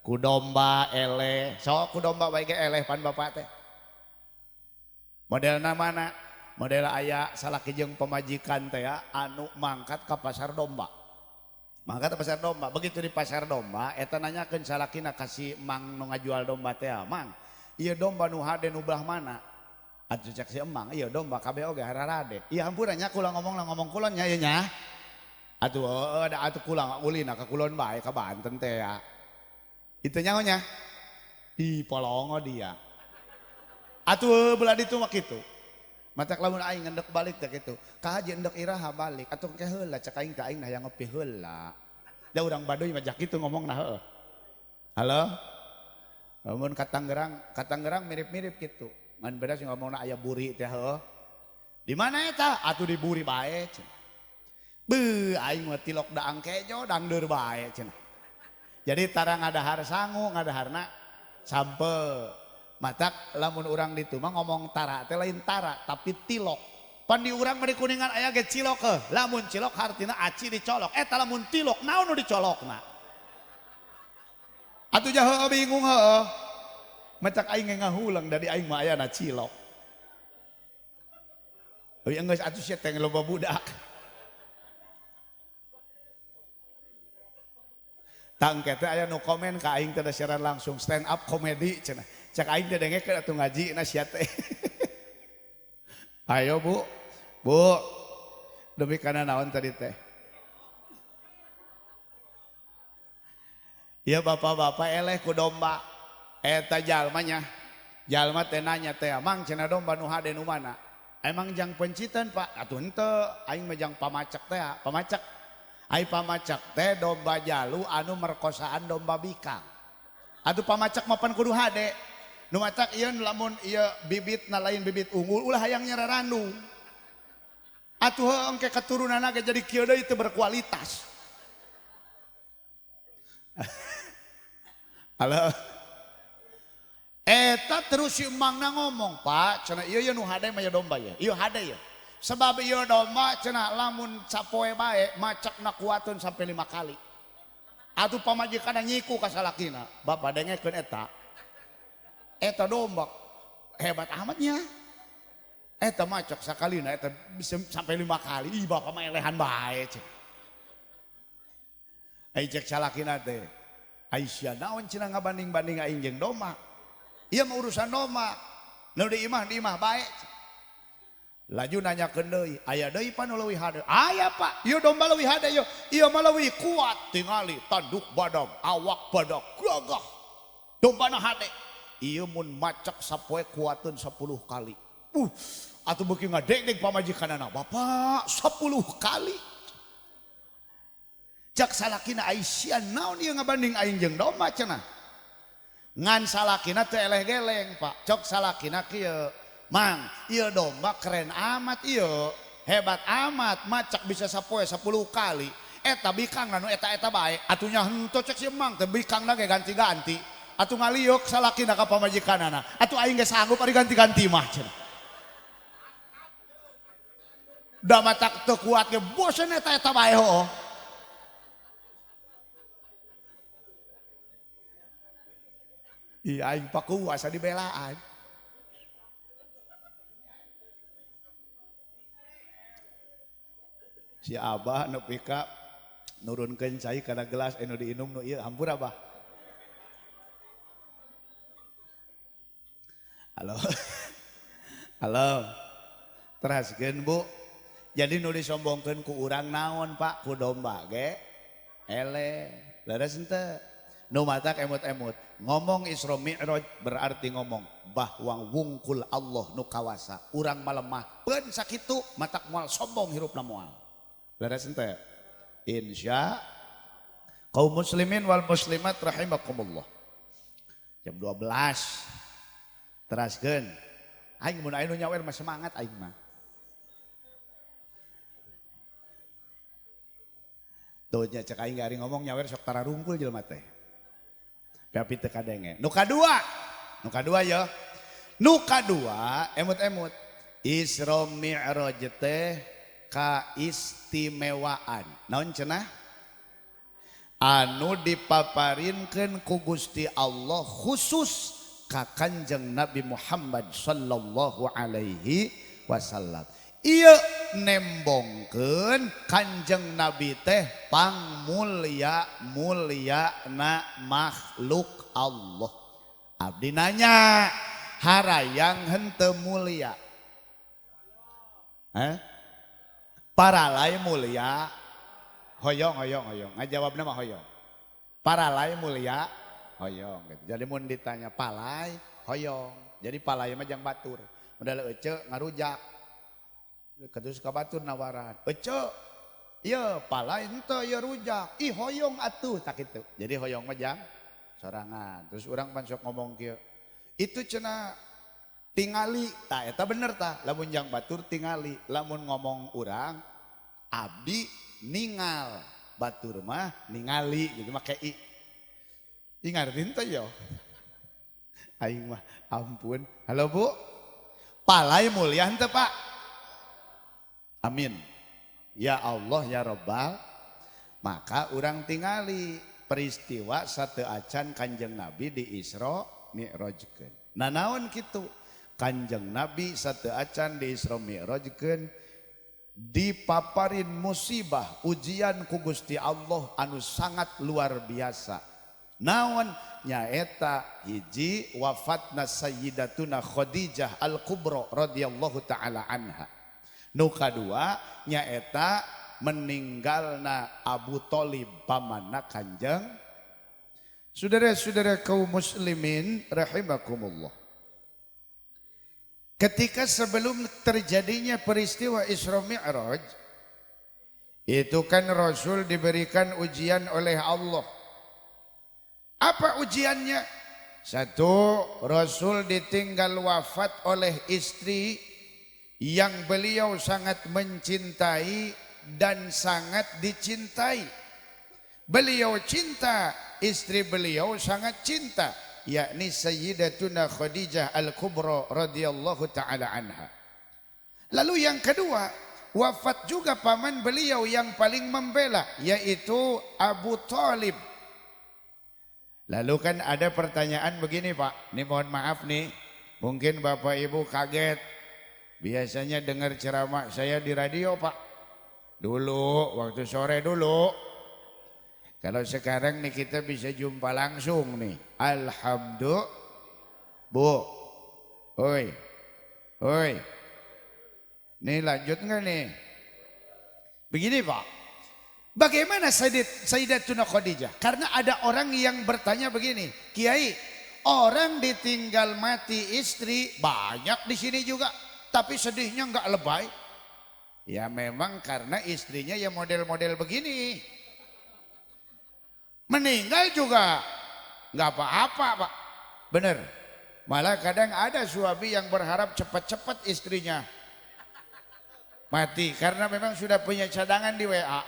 ku domba eleh sok ku domba bae ge eleh pan bapak teh modelna mana model aya salaki jeung pamajikan teh ya anu mangkat ka pasar domba mangkat ka pasar domba begitu di pasar domba eta nanyakeun salakina kasih mang nu ngajual domba teh mang ieu domba nu hade nu belah mana atuh cek si emang ieu domba kabeh oge hararade ieu hampura nya kula ngomong kulon nya ieu nya atuh da atuh kula ulina ka kulon bae ka Banten teh ya itu nyahonya di polongo dia atuh belah ditu mah kitu matak lamun aing ngendek balik teh kitu ka haji endek iraha balik atuh engke heula cek aing teh aing nah hayang ngopi heula da urang Baduy mah jak kitu ngomongna heuh halo lamun ka Tangerang mirip-mirip kitu ngan beda sing ngomongna aya buri teh heuh di mana eta atuh di buri bae cenah beuh aing mah tilok daang kejo dangdeur bae cenah jadi tara ngadahar sangu ngadaharna sampe matak lamun urang ditu mah ngomong tara teh lain tara tapi tilok pan di urang mah di Kuningan aya ge cilok heuh lamun cilok hartina aci dicolok eta lamun tilok naon nu dicolokna atuh jah heueuh bingung heueuh matak aing ngahulang dari aing mah aya na cilok euy geus atuh sia teh loba budak tangke teh aya nu komen ka aing teh siaran langsung stand up comedy cenah cak aing teh dengekeun atuh ngaji na sia teh ayo bu demi kana naon tadi teh ya bapak-bapak eleh ku domba eta jalma teh nanya teh mang cenah domba nu hade nu mana emang jang pencitan pak atuh henteu aing mah jang pamacak teh pamacak ai pamacak teh domba jalu anu merkosaan domba bikang atuh pamacak mah pan kudu hade nu macak ieu lamun ieu bibitna lain bibit unggul ulah hayang nyararandu atuh heuh engke keturunanna ge jadi kieu deui teu berkualitas halo eta terus si emangna ngomong pak cenah ieu nu hade mah domba ya ieu hade ya sebab ieu domba cenah lamun sapoe bae macakna kuateun sampai 5 kali atuh pamajikanna nyiku ka salakina bapak dengekeun eta domba hebat amatnya eta macak sakalina eta bisa sampai 5 kali ih bapak mah elehan bae cek ai cek salakina teh Aisyah naon cenah ngabanding-banding aing jeung domba ieu mah urusan domba nu di imah bae laju nanyakeun deui aya deui pan nu leuwih hade aya pak ieu domba leuwih hade ieu mah leuwih kuat tingali tanduk badag awak badag gagah dombana hade ieu mun macak sapoe kuateun 10 kali atuh beuki ngadeg-deg pamajikanana bapak 10 kali Cek salakina Aisyah naon ieu ngabanding aing jeung domba cenah. Ngan salakina teu eleh geleng Pak. Cok salakina kieu. Mang, ieu domba keren amat ieu. Hebat amat, macak bisa sapoe 10 kali. Eta bikang anu eta bae. Atunya henteu cek si Mang teh bikangna ge ganti-ganti. Atu ngaliuk salakina ka pamajikanana. Atu aing ge sanggup ari ganti-ganti mah cenah. Da matak teu kuat ge bosen eta bae heuh. Iya aing pakuasa dibelaan. Si Abah nepi ka nurunkeun cai kana gelas anu diinum nu ieu hampura Abah. Halo. Halo. Teraskeun Bu. Jadi nu disombongkeun ku urang naon Pak? Ku domba ge. Ele. Leres henteu. Nu matak emut-emut. Ngomong Isra Mi'raj berarti ngomong bahwa wungkul Allah nu kawasa. Urang malemah peun sakitu matak moal sombong hirupna moal. Leres henteu? Insya kaum muslimin wal muslimat rahimakumullah. Jam 12. Teraskeun. Aing mun aya nu nyawer mah semangat aing mah. Tuh nya cek aing ari ngomong nyawer sok tara rungkul jelema teh. Tapi teu kadenge. Nu kadua ya. Nu kadua emut-emut. Isra Mi'raj teh kaistimewaan. Naon cenah? Anu dipaparinkeun ku Gusti Allah khusus ka Kanjeng Nabi Muhammad sallallahu alaihi wasallam. Ieu nembongkeun Kanjeng Nabi teh pangmulya-mulyana makhluk Allah. Abdi nanya, harayang henteu mulia. Paralay mulia. Hoyong. Ngajawabna mah hoyong. Paralay mulia, hoyong gitu. Jadi mun ditanya palay, hoyong. Jadi palay mah jang batur. Modal ece ngarujak. Kados ka batur nawaran. Ece, ieu palay henteu ieu rujak. Ih hoyong atuh tak kitu. Jadi hoyong mah jang sorangan. Terus urang pan sok ngomong kieu. Itu cenah tingali, tah eta bener tah. Lamun jang batur tingali, lamun ngomong urang abdi ningal, batur mah ningali gitu make i. Ingartin teh yo. Aing mah ampun. Halo Bu. Palay mulia henteu Pak? Amin. Ya Allah ya Rabbal. Maka urang tingali peristiwa sateu acan Kanjeng Nabi di Isra Mi'rajkeun. Nah naon kitu? Kanjeng Nabi sateu acan di Isra Mi'rajkeun dipaparin musibah ujian ku Gusti Allah anu sangat luar biasa. Naon nyaeta hiji wafatna Sayyidatuna Khadijah Al-Kubra radhiyallahu taala anha. Nu kadua nyaeta meninggalna Abu Thalib pamanna Kanjeng. Saudara-saudara kaum muslimin rahimakumullah. Ketika sebelum terjadinya peristiwa Isra Mi'raj, itu kan Rasul diberikan ujian oleh Allah. Apa ujiannya? Satu, Rasul ditinggal wafat oleh istri yang beliau sangat mencintai dan sangat dicintai. Beliau cinta, istri beliau sangat cinta, yakni Sayyidatuna Khadijah Al-Kubra radhiyallahu taala anha. Lalu yang kedua, wafat juga paman beliau yang paling membela, yaitu Abu Thalib. Lalu kan ada pertanyaan begini Pak, ini mohon maaf nih, mungkin Bapak Ibu kaget. Biasanya dengar ceramah saya di radio Pak, dulu waktu sore dulu. Kalau sekarang nih kita bisa jumpa langsung nih. Alhamdulillah. Bu. Oi. Nih lanjut nggak nih? Begini Pak. Bagaimana Sayyidatuna Khadijah? Karena ada orang yang bertanya begini. Kiai, orang ditinggal mati istri banyak di sini juga. Tapi sedihnya nggak lebay. Ya memang karena istrinya ya model-model begini. Meninggal juga nggak apa-apa Pak. Bener. Malah kadang ada suami yang berharap cepat-cepat istrinya mati karena memang sudah punya cadangan di WA.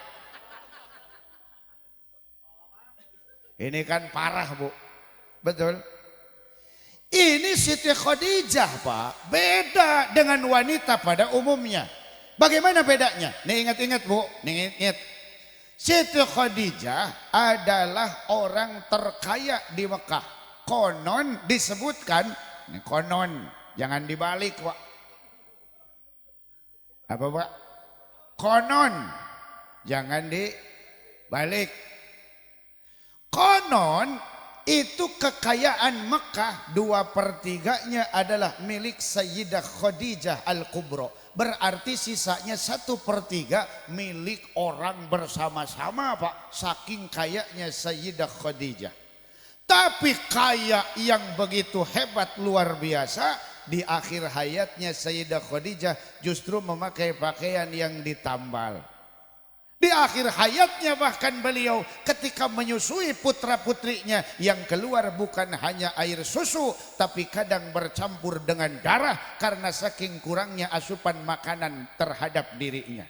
Ini kan parah Bu. Betul. Ini Siti Khadijah Pak, beda dengan wanita pada umumnya. Bagaimana bedanya? Nih ingat-ingat Bu, nih ingat. Siti Khadijah adalah orang terkaya di Mekah. Konon disebutkan, ini konon, jangan dibalik Pak. Apa Pak? Konon, jangan dibalik. Konon itu kekayaan Mekah 2/3-nya adalah milik Sayyidah Khadijah Al-Kubra. Berarti sisanya 1/3 milik orang bersama-sama Pak. Saking kayanya Sayyidah Khadijah. Tapi kaya yang begitu hebat luar biasa. Di akhir hayatnya Sayyidah Khadijah justru memakai pakaian yang ditambal. Di akhir hayatnya bahkan beliau ketika menyusui putra-putrinya yang keluar bukan hanya air susu tapi kadang bercampur dengan darah karena saking kurangnya asupan makanan terhadap dirinya.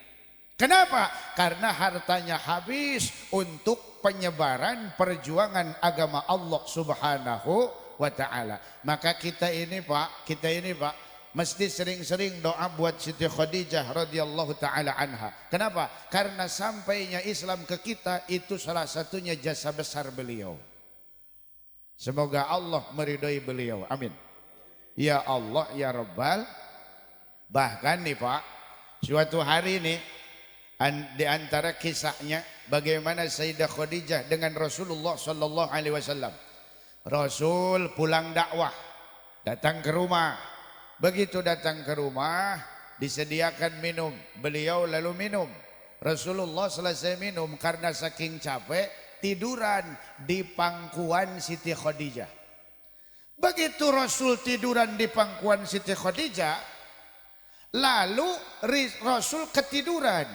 Kenapa? Karena hartanya habis untuk penyebaran perjuangan agama Allah Subhanahu wa ta'ala. Maka kita ini Pak, mesti sering-sering doa buat Siti Khadijah radhiyallahu taala anha. Kenapa? Karena sampainya Islam ke kita itu salah satunya jasa besar beliau. Semoga Allah meridhai beliau. Amin. Ya Allah ya Rabbal. Bahkan nih Pak, suatu hari nih di antara kisahnya bagaimana Sayyidah Khadijah dengan Rasulullah sallallahu alaihi wasallam. Rasul pulang dakwah, datang ke rumah. Begitu datang ke rumah disediakan minum, beliau lalu minum. Rasulullah selesai minum karena saking capek tiduran di pangkuan Siti Khadijah. Begitu Rasul tiduran di pangkuan Siti Khadijah, lalu Rasul ketiduran.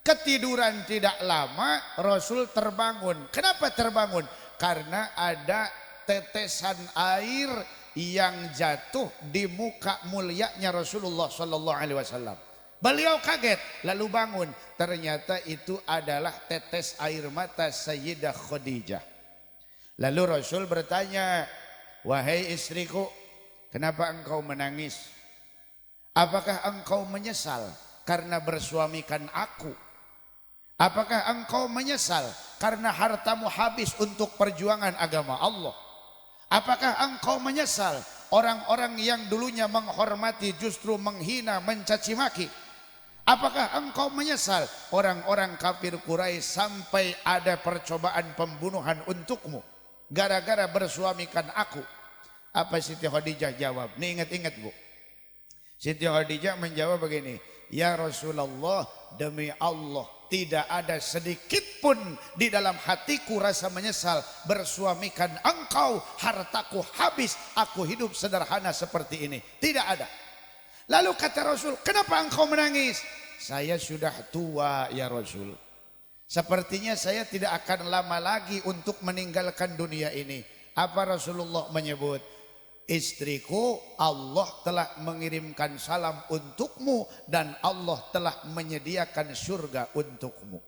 Ketiduran tidak lama Rasul terbangun. Kenapa terbangun? Karena ada tetesan air yang jatuh di muka mulianya Rasulullah sallallahu alaihi wasallam. Beliau kaget lalu bangun, ternyata itu adalah tetes air mata Sayyidah Khadijah. Lalu Rasul bertanya, "Wahai istriku, kenapa engkau menangis? Apakah engkau menyesal karena bersuamikan aku? Apakah engkau menyesal karena hartamu habis untuk perjuangan agama Allah? Apakah engkau menyesal orang-orang yang dulunya menghormati justru menghina, mencaci maki? Apakah engkau menyesal orang-orang kafir Quraisy sampai ada percobaan pembunuhan untukmu gara-gara bersuamikan aku?" Apa Siti Khadijah jawab? Nih ingat-ingat Bu. Siti Khadijah menjawab begini, "Ya Rasulullah, demi Allah tidak ada sedikit pun di dalam hatiku rasa menyesal bersuamikan engkau, hartaku habis, aku hidup sederhana seperti ini. Tidak ada." Lalu kata Rasul, "Kenapa engkau menangis?" "Saya sudah tua ya Rasul. Sepertinya saya tidak akan lama lagi untuk meninggalkan dunia ini." Apa Rasulullah menyebut? "Istriku, Allah telah mengirimkan salam untukmu dan Allah telah menyediakan surga untukmu."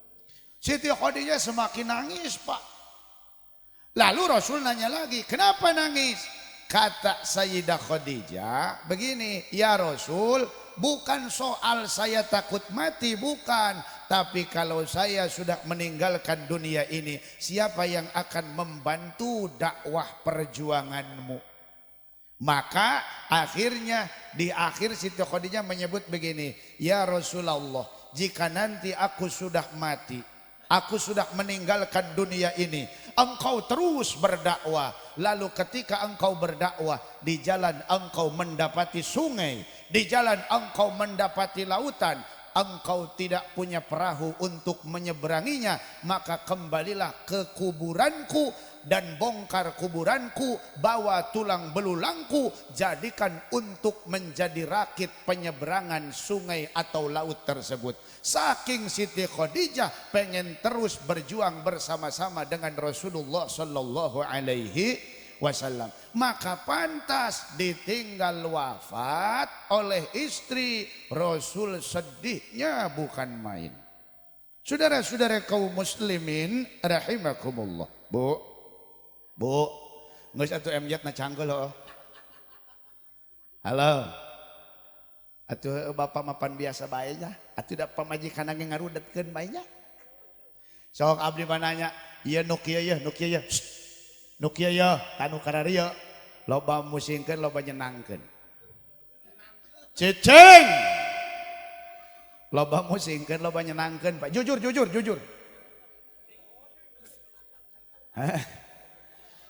Siti Khadijah semakin nangis Pak. Lalu Rasul nanya lagi, "Kenapa nangis?" Kata Sayyidah Khadijah begini, "Ya Rasul, bukan soal saya takut mati, bukan. Tapi kalau saya sudah meninggalkan dunia ini, siapa yang akan membantu dakwah perjuanganmu?" Maka akhirnya di akhir Siti Khadijah menyebut begini, "Ya Rasulullah, jika nanti aku sudah mati, aku sudah meninggalkan dunia ini, engkau terus berdakwah. Lalu ketika engkau berdakwah, di jalan engkau mendapati sungai, di jalan engkau mendapati lautan, engkau tidak punya perahu untuk menyeberanginya, maka kembalilah ke kuburanku, dan bongkar kuburanku, bawa tulang belulangku, jadikan untuk menjadi rakit penyeberangan sungai atau laut tersebut. Saking Siti Khadijah pengen terus berjuang bersama-sama dengan Rasulullah sallallahu alaihi wasallam, maka pantas ditinggal wafat oleh istri. Rasul sedihnya bukan main. Saudara-saudara kaum muslimin rahimakumullah. Bu, geus atuh emjat na canggul loh. Halo. Atuh bapak mapan biasa bae nya. Atuh da pamajikan ge ngarudetkeun bae nya. Sok abdi mananya, ieu nu kieu ya, nu kieu ya. Nu kieu ya, tanu kararieu. Loba musingkeun, loba nyenangkeun. Cicing. Loba musingkeun, loba nyenangkeun, Pak. Jujur.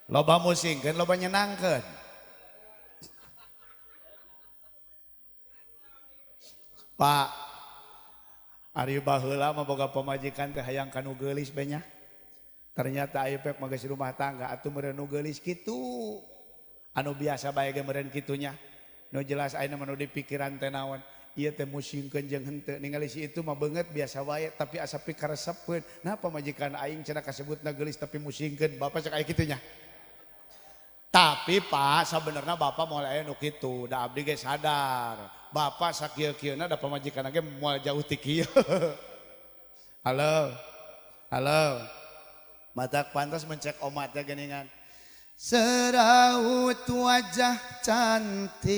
Loba musingkeun, loba nyenangkeun. Pak, ari baheula mah boga pamajikan teh hayang kanu geulis bae nya. Ternyata aya pek magasi rumah tangga atuh meureun nu geulis kitu. Anu biasa bae ge meureun kitunya. Nu jelas ayeuna mah nu di pikiran teh naon? Ieu teh musingkeun jeung henteu ningali si itu mah beungeut biasa wae tapi asa pikaresepkeun. Nah pamajikan aing cenah kasebutna geulis tapi musingkeun. Bapak cek aya kitu nya. Tapi Pak sabenerna bapak moal aya nu kitu, da abdi ge sadar. Bapak sakieu-kieuna da pamajikan ge moal jauh ti kieu. Halo. Matak pantas mencek omatnya geningan. Seraut wajah cantik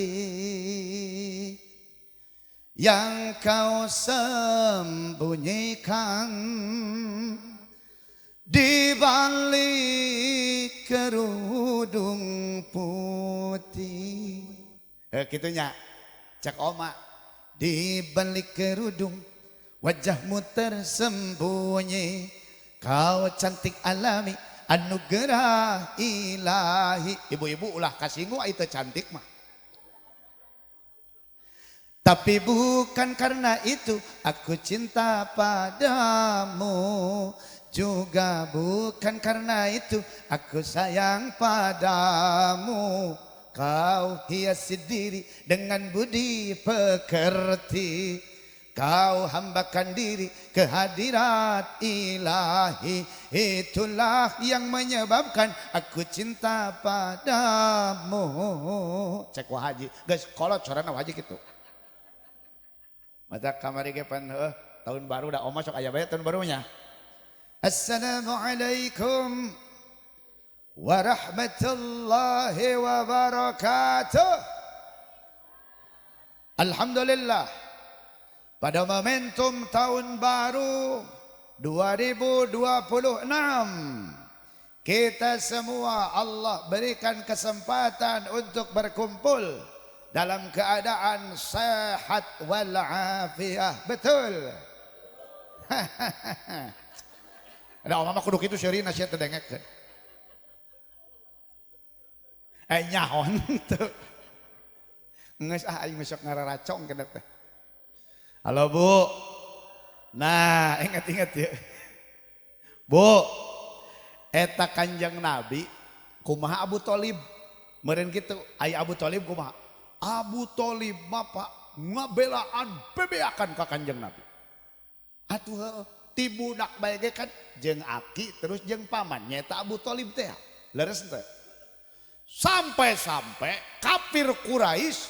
yang kau sembunyikan di balik kerudung putih. Gitunya, cek oma. Di balik kerudung wajahmu tersembunyi, kau cantik alami anugerah ilahi. Ibu-ibu ulah kasinggu itu cantik mah. Tapi bukan karena itu aku cinta padamu, juga bukan karena itu aku sayang padamu. Kau hiasi diri dengan budi pekerti, kau hambakan diri kehadirat ilahi. Itulah yang menyebabkan aku cinta padamu. Cek wah haji, guys, kolot corana wah haji gitu. Mata kamari ge pan tahun baru da oma sok aya bae tahun barunya. Assalamualaikum warahmatullahi wabarakatuh. Alhamdulillah, pada momentum tahun baru 2026 kita semua Allah berikan kesempatan untuk berkumpul dalam keadaan sehat walafiah. Betul. Ada omama kudu kitu seueur nasihat teu dengekeun. Nyaon teu. Geus aing besok ngararacong kana teh. Halo Bu. Nah, ingat-ingat ya. Bu, eta Kanjeng Nabi kumaha Abu Thalib? Meureun kitu, aya Abu Thalib kumaha? Abu Thalib mah Pak ngabelaan bebeakan ka Kanjeng Nabi. Atuh ti budak bae ge kan jeung aki terus jeung paman nyaeta Abu Thalib teh. Leres teh. Sampai-sampai kafir Quraisy,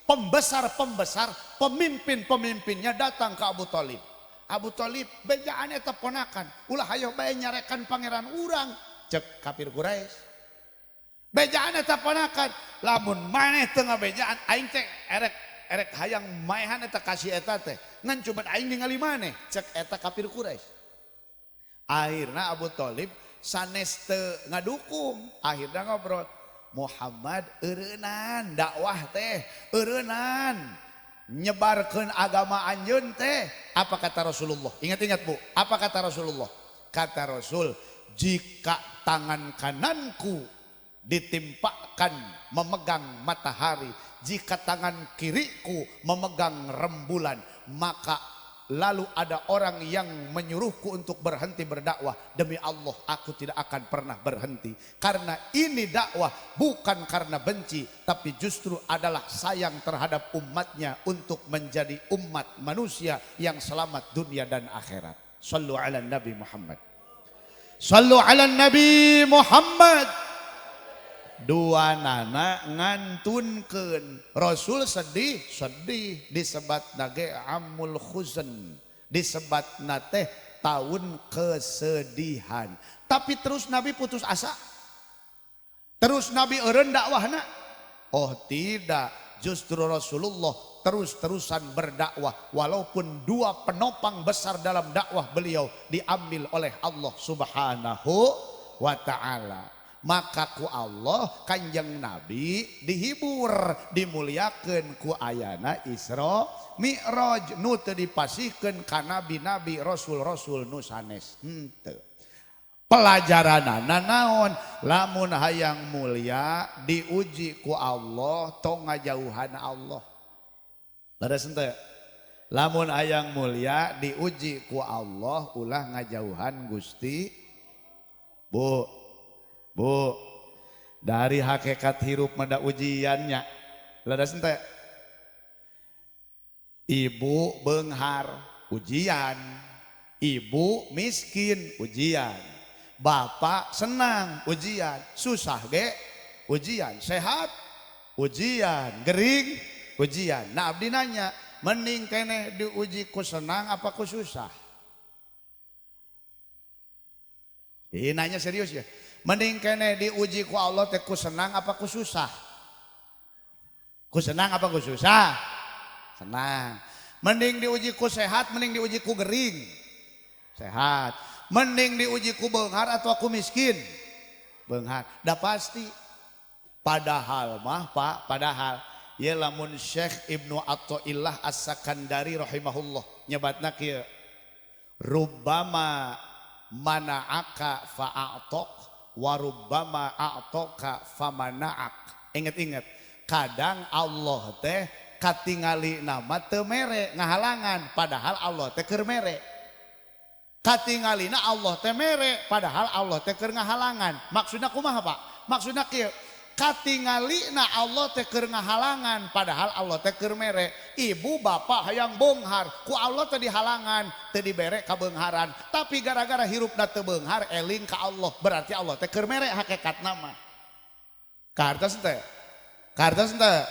pembesar-pembesar, pemimpin-pemimpinnya datang ke Abu Thalib. Abu Thalib bejaan eta ponakan, ulah hayo bae nyarekan pangeran urang, cek kafir Quraisy. Bejaan eta ponakan, lamun maneh teu ngabejaan aing teh erek hayang maehan eta kasih eta teh. Ngan cuman aing ningali maneh, cek eta kafir Quraisy. Akhirna Abu Thalib sanes teu ngadukung, akhirna ngobrol, Muhammad eureunnan dakwah teh, eureunnan nyebarkeun agama anjeun teh. Apa kata Rasulullah? Ingat-ingat Bu, apa kata Rasulullah? Kata Rasul, jika tangan kananku ditimpakan memegang matahari, jika tangan kiriku memegang rembulan, maka lalu ada orang yang menyuruhku untuk berhenti berdakwah. Demi Allah aku tidak akan pernah berhenti. Karena ini dakwah bukan karena benci, tapi justru adalah sayang terhadap umatnya untuk menjadi umat manusia yang selamat dunia dan akhirat. Sallu ala Nabi Muhammad. Sallu ala Nabi Muhammad. Dua nana ngantunkeun Rasul sedih disebat nage amul khuzn, disebat nate tahun kesedihan. Tapi terus Nabi putus asa, terus Nabi eureun dakwahna. Oh tidak, justru Rasulullah terus-terusan berdakwah walaupun dua penopang besar dalam dakwah beliau diambil oleh Allah Subhanahu wa taala. Maka ku Allah Kanjeng Nabi dihibur, dimuliakeun ku ayana Isra Mi'raj nu teu dipasihkeun ka nabi-nabi rasul-rasul nu sanes henteu. Pelajaranana naon? Lamun hayang mulia diuji ku Allah tong ngajauhan Allah. Leres henteu? Lamun hayang mulia diuji ku Allah ulah ngajauhan Gusti. Bu, dari hakikat hirup mada ujiannya. Leres ente. Ibu beunghar ujian, ibu miskin ujian, bapak senang ujian, susah ge ujian, sehat ujian, gering ujian. Nah abdi nanya, mending kene diuji ku senang apa ku susah? Ini nanya serius ya. Mending kene diuji ku Allah teh ku senang apa ku susah? Ku senang apa ku susah? Senang. Mending diuji ku sehat, mending diuji ku gering? Sehat. Mending diuji ku beunghar atau ku miskin? Beunghar. Da pasti. Padahal mah Pak, padahal ya lamun Syekh Ibnu Athaillah As-Sakandari rahimahullah nyebatna kieu. Rubbama mana'aka fa'atok warubbama a'toka famana'ak. Ingat-ingat, kadang Allah teh katingali nama teu mere ngahalangan padahal Allah teh keur mere. Katingalina Allah teh mere padahal Allah teh keur ngahalangan. Maksudna kumaha Pak? Maksudna kieu, katingalina Allah teh keur ngahalangan padahal Allah teh keur mere. Ibu bapak hayang beunghar ku Allah teh dihalangan, teu dibere ka beungharan. Tapi gara-gara hirupna teu beunghar eling ka Allah, berarti Allah teh keur mere hakikatna mah. Kartos teh. Kartos teh.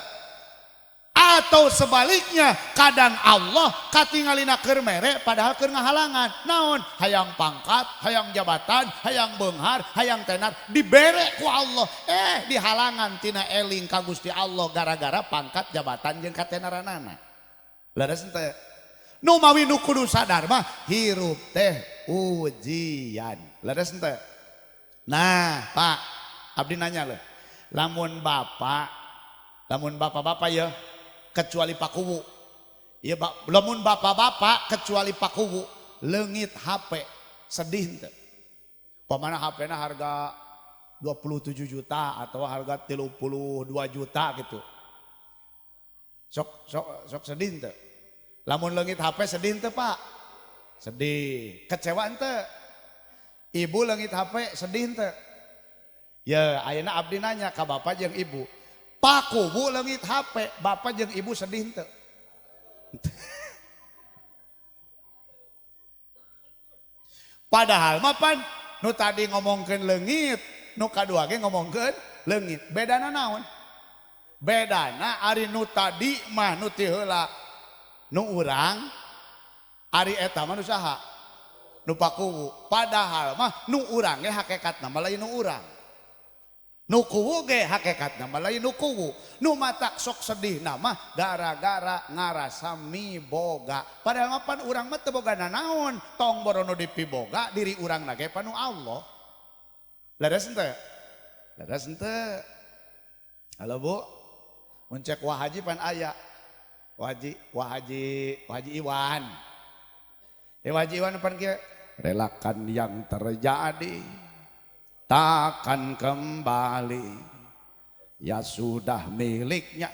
Atau sebaliknya, kadang Allah katingalina keur mere padahal keur ngahalangan. Naon? Hayang pangkat, hayang jabatan, hayang beunghar, hayang tenar dibere ku Allah. Dihalangan tina eling ka Gusti Allah gara-gara pangkat, jabatan jeung katenaranana. Leres teh. Nu mawi nu kudu sadar mah hirup teh ujian. Leres teh. Nah, Pak, abdi nanya leuh. Lamun bapak-bapak ya kecuali Pak Kuwu. Ya lamun bapak-bapak kecuali Pak Kuwu leungit HP sedih teh. Pamana HP-na harga 27 juta atau harga 32 juta gitu. Sok sedih teh. Lamun leungit HP sedih teh Pak? Sedih. Kecewa teh? Ibu leungit HP sedih teh? Ya ayeuna abdi nanya ka bapak jeung ibu. Pak Kuwu leungit HP, bapak jeung ibu sedih teu? Padahal mah pan nu tadi ngomongkeun leungit, nu kadua ge ngomongkeun leungit. Bedana naon? Bedana ari nu tadi mah nu ti heula nu urang, ari eta mah nu saha? Nu Pak Kuwu. Padahal mah nu urang ge hakikatna mah lain nu urang. Nu kuwu ge hakikatna mah lain nu kuwu. Nu matak sok sedih nama gara-gara ngarasa miboga. Padahal mapan urang mah teu boga nanaon, tong borono dipiboga diri urang na ge panu Allah. Leres henteu? Leres henteu? Halo Bu. Mun cek Wahaji pan aya. Wahaji Iwan. Wahaji Iwan pan kieu, relakan yang terjadi takkan kembali, ya sudah miliknya.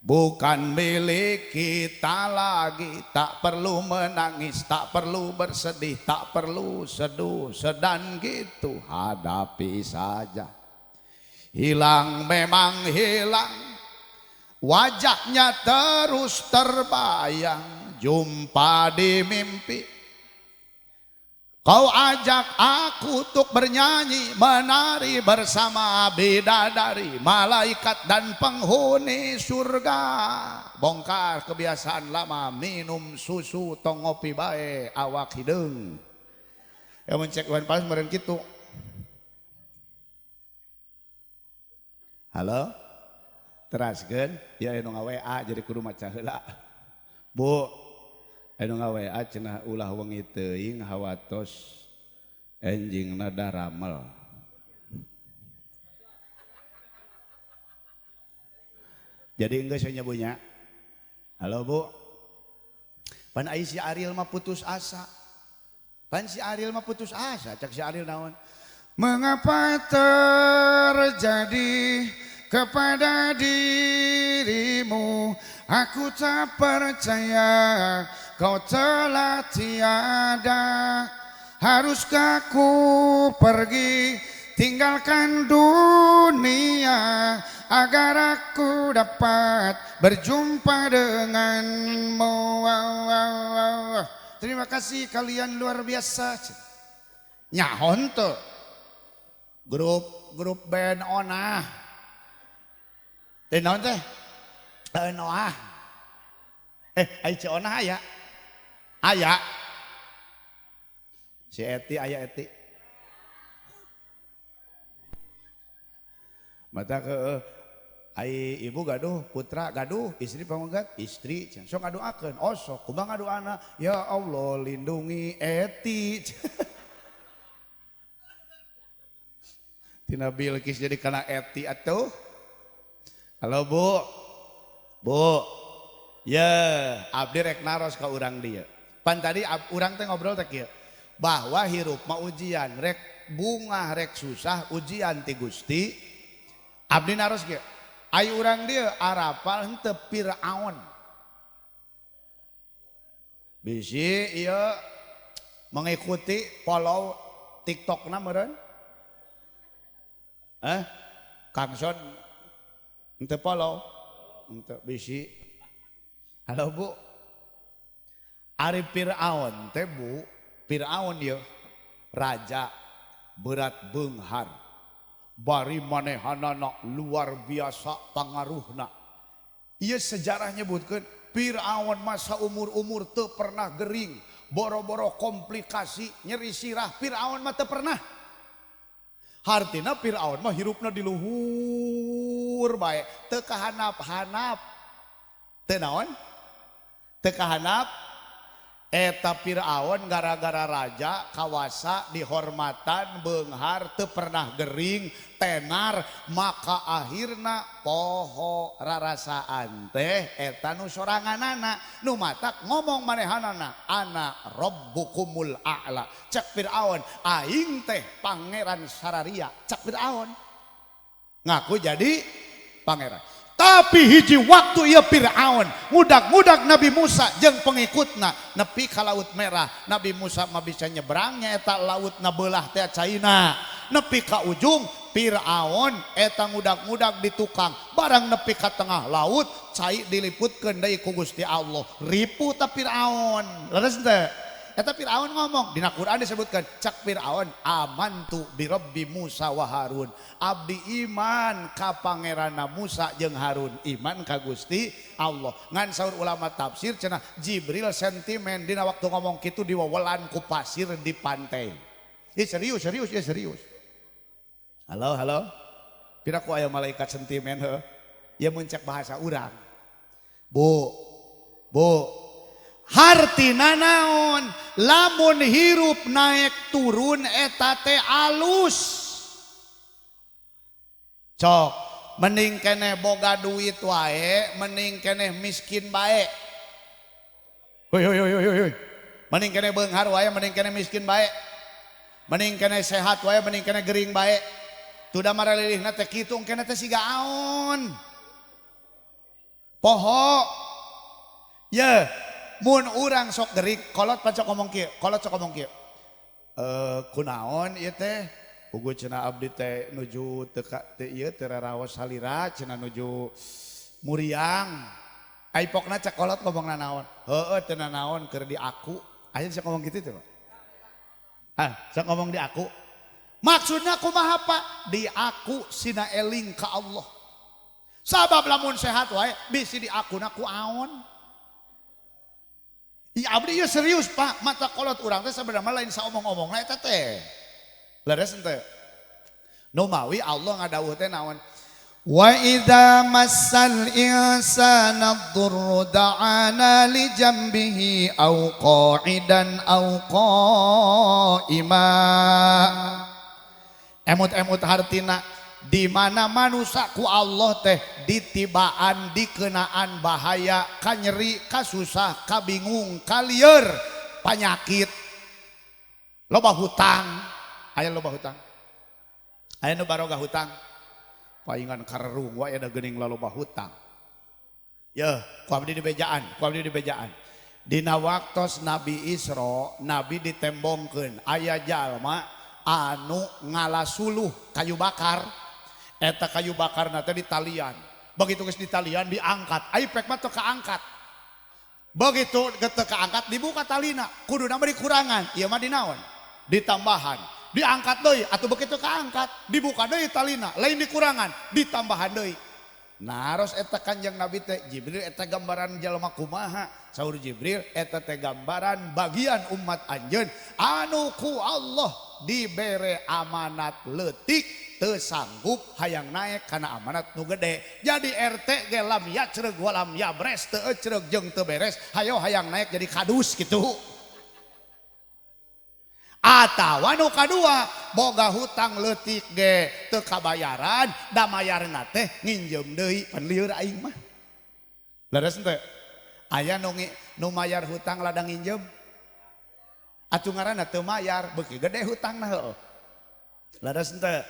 bukan milik kita lagi. Tak perlu menangis, tak perlu bersedih, tak perlu seduh sedan gitu. Hadapi saja. Hilang memang hilang, wajahnya terus terbayang. Jumpa di mimpi, kau ajak aku untuk bernyanyi, menari bersama bidadari, malaikat dan penghuni surga. Bongkar kebiasaan lama, minum susu tong ngopi bae awak hideung. Ya mencek wan pas meureun kitu. Halo? Teraskeun? Ya anu nga-WA jadi kudu maca heula. Bu, anu nga-WA cenah ulah wengi teuing hawatos enjingna daramel. Jadi enggeus nya bunya. Halo Bu. Pan ai si Ariel mah putus asa. Pan si Ariel mah putus asa, cak si Ariel naon? Mengapa terjadi kepada dirimu? Aku tak percaya kau telah tiada. Haruskah ku pergi tinggalkan dunia agar aku dapat berjumpa denganmu. Terima kasih kalian luar biasa. Nyahon tuh grup band Onah. Naon teh? Noah. Ai ci Onah aya. Aya. Si Eti aya Eti. Mata ke ai ibu gaduh, putra gaduh, istri pangunggat, istri sok ngaduakeun. Oh sok kumaha ngaduana? Ya Allah lindungi Eti. Tina Bilqis jadi kana Eti atuh. Halo Bu. Bu. Ya, abdi rek naros ka urang dieu. Pan tadi urang teh ngobrol teh kieu. Bahwa hirup mah ujian, rek bungah rek susah ujian ti Gusti. Abdi naros kieu. Ai urang dieu arapal henteu Firaun. Bisi ieu mengikuti follow TikTokna meureun. Kang Son ente follow ente bisi. Halo Bu. Ari Firaun teh Bu, Firaun ieu raja berat beunghar. Bari manehanana luar biasa pangaruhna. Ieu sejarah nyebutkeun Firaun masa umur-umur teu pernah gering, boro-boro komplikasi, nyeri sirah Firaun mah teu pernah. Hartina Firaun mah hirupna di luhur bae, teu kahanap-hanap. Teu naon? Teu kahanap. Eta Firaun gara-gara raja kawasa dihormatan beunghar teu pernah gering, tenar, maka akhirna poho rarasaan teh eta nu soranganana nu matak ngomong manehanana ana rabbukumul a'la. Cek Firaun aing teh pangeran sararia. Cek Firaun ngaku jadi pangeran. Tapi hiji waktu ieu Firaun ngudag-ngudag Nabi Musa jeung pengikutna nepi ka Laut Merah. Nabi Musa mah bisa nyebrangnya eta lautna beulah teh caina. Nepi ka ujung Firaun eta ngudag-ngudag di tukang. Barang nepi ka tengah laut cai diliputkeun deui ku Gusti Allah. Ripu ta Firaun. Leres teu? Eta Firaun ngomong dina Quran disebutkan cak Firaun amantu bi Rabbi Musa wa Harun. Abdi iman ka pangeranna Musa jeung Harun, iman ka Gusti Allah. Ngan saur ulama tafsir cenah Jibril sentimen dina waktu ngomong kitu diwawelan ku pasir di pantai. Serius. Halo. Pira ku aya malaikat sentimen heuh. Ieu mun cek bahasa urang. Bu. Hartina naon? Lamun hirup naik turun eta teh alus. Cok, mending keneh boga duit wae, mending keneh miskin bae. Hoi. Mending keneh beunghar wae, mending keneh miskin bae. Mending keneh sehat wae, mending keneh gering bae. Tuda maralilihna teh kitu engkena teh siga aon. Poho. Ya, mun urang sok gerik, kolot pan sok ngomong kieu, kolot sok ngomong kieu. Kunaon ieu teh? Ugu cenah abdi teh nuju teu teu ieu teu raraos salira cenah nuju Muriang. Ai pokna cek kolot ngomongna naon? Heueuh teu nanaon keur di aku. Aya sok ngomong kitu teh, Pak. Sok ngomong di aku. Maksudnya kumaha Pak? Di aku sina eling ka Allah. Sabab lamun sehat wae bisi di akuna ku aon. Iya abdi ieu serius Pak, mata kolot urang teh sabenerna lain saomong-omongna eta teh. Leres henteu. Nu mawi Allah ngadawuh teh naon? Wa idza massal insana ad-durru da'ana li jambihi aw qa'idan aw qa'ima. Emut-emut hartina di mana manusia ku Allah teh ditibaan dikenaan bahaya kanyeri kasusah kabingung kalieur panyakit loba hutang aya loba hutang aya nu baroga hutang paingan karerung wae da geuning loba hutang ya ku abdi di bejaan dina waktos Nabi Isra Nabi ditembongkeun aya jalma anu ngalasuluh kayu bakar eta kayu bakar nate di talian begitu geus di talian diangkat aipek mah teu kaangkat begitu teu kaangkat dibuka talina kuduna beri kurangan ieu mah dinaon ditambahan diangkat deui atuh begitu kaangkat dibuka deui talina lain dikurangan ditambahan deui naros eta kanjeng Nabi teh Jibril eta gambaran jalma kumaha saur Jibril eta teh gambaran bagian umat anjeun anu ku Allah dibere amanat leutik teu sanggup hayang naek kana amanat nu gede jadi RT ge lam ya ceureuh walam ya bres teu ceureuh jeung teu beres hayo hayang naek jadi kadus kitu atawa nu kadua boga hutang leutik ge teu kabayaran da mayarna teh nginjem deui pan lieur aing mah leres henteu aya nu mayar hutang ladang nginjem atuh ngaranna teu mayar beuki gede hutangna heueuh leres henteu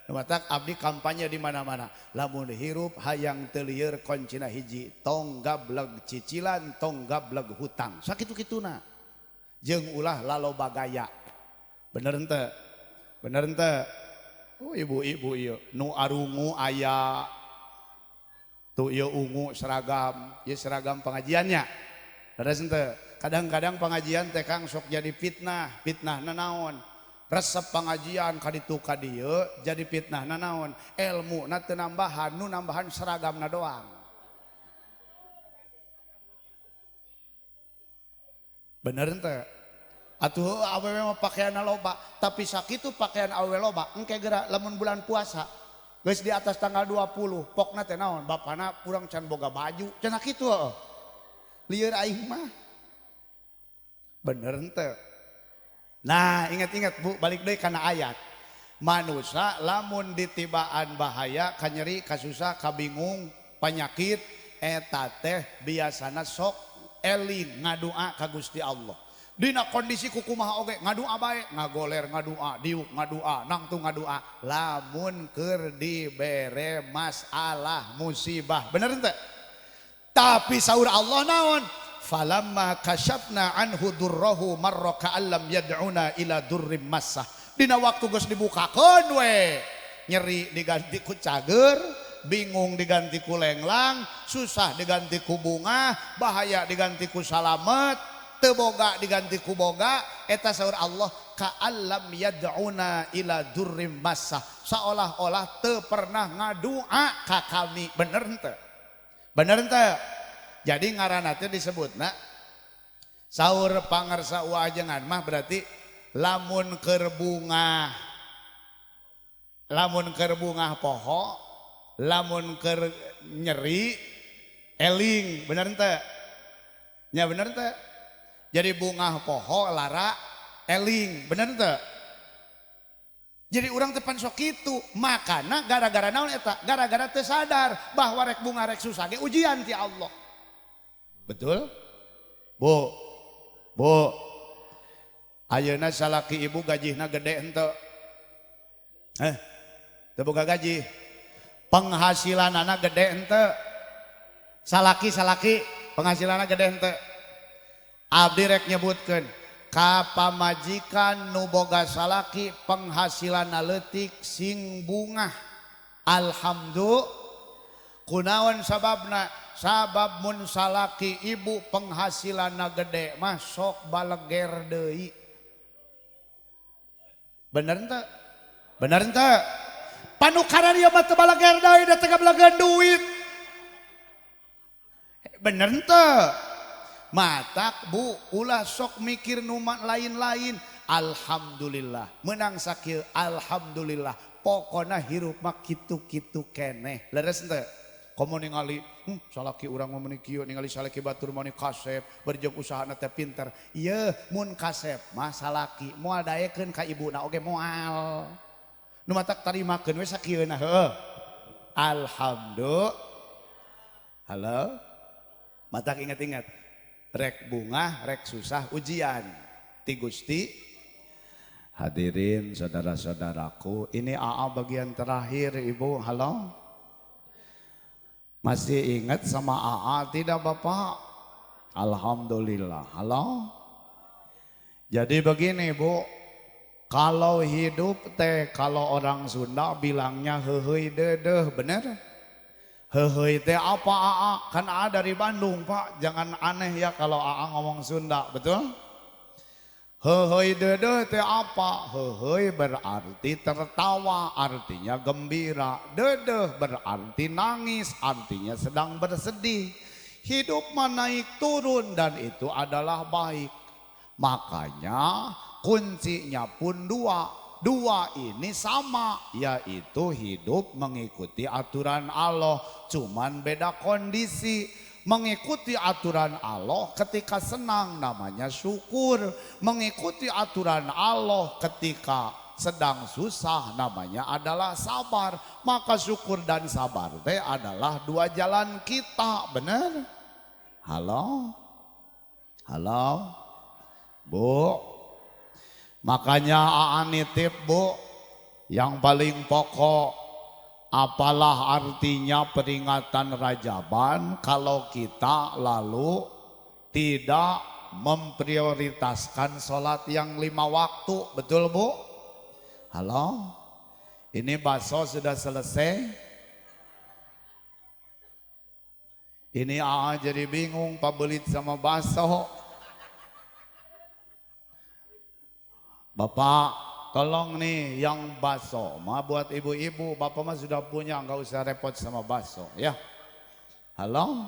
nu matak abdi kampanye di mana-mana lamun hirup hayang teu lieur koncina hiji tong gableg cicilan tong gableg hutang sakitu-kituna jeung ulah laloba gaya bener henteu oh ibu-ibu ieu nu arungu aya tuh ieu ungu seragam ieu seragam pengajiannya leres henteu kadang-kadang pengajian teh Kang sok jadi fitnah naon resep pengajian kaditu kadieu jadi fitnah naon ilmu na teu nambahan nu nambahan seragamna doang bener henteu atuh awewe mah pakaianna loba tapi sakitu pakaian awewe loba engke geura lamun bulan puasa geus di atas tanggal 20 pokna teh naon bapana urang can boga baju cenah kitu heueuh lieur aing mah bener henteu nah ingat-ingat Bu balik deui kana ayat manusia lamun ditibaan bahaya kanyeri kasusah kabingung panyakit eta teh biasana sok eling ngadua ka Gusti Allah dina kondisi kukumaha oge ngadua bae ngagoler ngadua diuk ngadua nangtu ngadua lamun keur dibere masalah musibah bener henteu tapi saur Allah naon falamma kasyafna anhu durrahu marra ka'allam yad'una ila durrim massah dina waktu geus dibukakeun we nyeri diganti ku cager bingung diganti ku lenglang susah diganti ku bunga bahaya diganti ku salamet teu boga diganti ku boga eta saur Allah ka'allam yad'una ila durrim massah seolah-olah teu pernah ngadua ka kami bener henteu jadi ngaranna teh disebutna saur pangarsa wajengan mah berarti lamun keur bunga poho lamun keur nyeri eling bener henteu nya bener henteu jadi bunga poho lara eling bener henteu jadi urang teh pan sok kitu makana gara-gara naon eta gara-gara teu sadar bahwa rek bunga rek susah ge ujian ti Allah betul Bu ayeuna salaki ibu gajihna gede henteu teu boga gaji penghasilanana gede henteu salaki penghasilanna gede henteu. Abdi rek nyebutkeun ka pamajikan nu boga salaki penghasilanna leutik sing bungah. Alhamdulillah. Kunaon sababna? Sabab mun salaki ibu penghasilanna gede mah sok baleger deui. Bener henteu? Bener henteu? Panukaran ieu mah teu baleger deui da teu balegeun duit. Bener henteu? Matak bu ulah sok mikir numat lain-lain. Alhamdulillah menang sakieu alhamdulillah pokona hirup mah kitu-kitu keneh. Leres henteu? Komo ningali salaki urang mah meuni kieu ningali salaki batur mah kasep berjog usahana teh pinter. Ieu mun kasep mah salaki moal daekeun ka ibuna oge moal. Nu matak tarimakeun we sakieuna heueuh. Alhamdulillah. Halo. Matak ingat-ingat. Rek bunga, rek susah ujian. Ti Gusti. Hadirin saudara-saudaraku, ini AA bagian terakhir Ibu. Halo. Masih ingat sama AA tidak Bapak? Alhamdulillah. Halo. Jadi begini Bu, kalau hidup teh kalau orang Sunda bilangnya heuheuy deudeuh, bener? Heuheuy teh apa AA? Kan AA dari Bandung Pak, jangan aneh ya kalau AA ngomong Sunda, betul? Heuheuy deudeuh teh apa? Heuheuy berarti tertawa, artinya gembira. Deudeuh berarti nangis, artinya sedang bersedih. Hidup mah naik turun dan itu adalah baik. Makanya kuncinya pun dua. Dua ini sama, yaitu hidup mengikuti aturan Allah, cuman beda kondisi. Mengikuti aturan Allah ketika senang namanya syukur, mengikuti aturan Allah ketika sedang susah namanya adalah sabar. Maka syukur dan sabar teh adalah dua jalan kita, bener? Halo? Halo? Bu? Makanya AA nitip Bu, yang paling pokok apalah artinya peringatan Rajaban kalau kita lalu tidak memprioritaskan sholat yang 5 waktu, betul Bu? Halo? Ini bakso sudah selesai? Ini AA jadi bingung pabelit sama bakso. Bapak tolong nih yang bakso mah buat ibu-ibu, Bapak mah sudah punya, nggak usah repot sama bakso ya. Halo?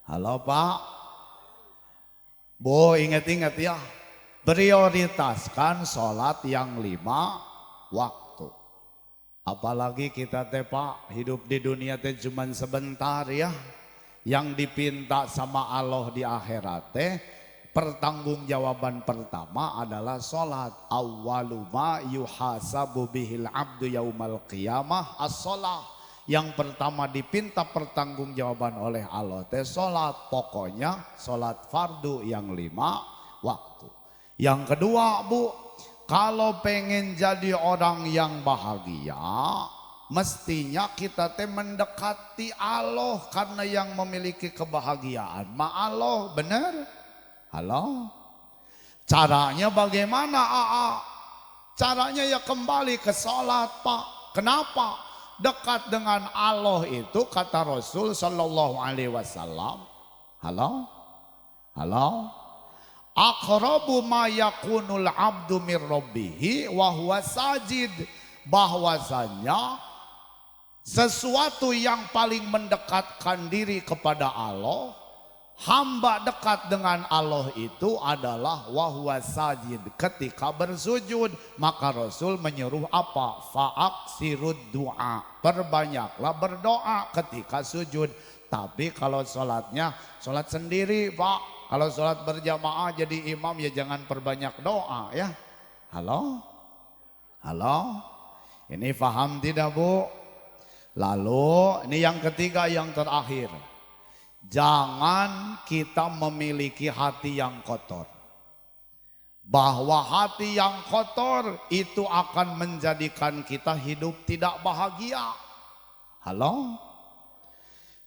Halo Pak? Bu ingat-ingat ya, prioritaskan sholat yang 5 waktu. Apalagi kita teh Pak hidup di dunia teh cuman sebentar ya. Yang dipinta sama Allah di akhirat teh pertanggungjawaban pertama adalah sholat. Awwaluma yuhasabu bihil abdu yaumal qiyamah as-sholat. Yang pertama dipinta pertanggungjawaban oleh Allah teh sholat. Pokoknya sholat fardu yang 5 waktu. Yang kedua Bu, kalau pengen jadi orang yang bahagia, mestinya kita teh mendekati Allah, karena yang memiliki kebahagiaan ma Allah, bener? Halo? Caranya bagaimana AA? Caranya ya kembali ke sholat Pak. Kenapa? Dekat dengan Allah itu kata Rasul Sallallahu Alaihi Wasallam. Halo? Halo? Aqrabu ma yakunul abdu mir rabbihi wa huwa sajid. Bahwasanya sesuatu yang paling mendekatkan diri kepada Allah, hamba dekat dengan Allah itu adalah wahwa sajid, ketika bersujud. Maka Rasul menyuruh apa? Fa'aksirud du'a, perbanyaklah berdoa ketika sujud. Tapi kalau sholatnya sholat sendiri Pak, kalau sholat berjamaah jadi imam ya jangan perbanyak doa ya. Halo? Halo? Ini paham tidak Bu? Lalu ini yang ketiga, yang terakhir. Jangan kita memiliki hati yang kotor. Bahwa hati yang kotor itu akan menjadikan kita hidup tidak bahagia. Halo?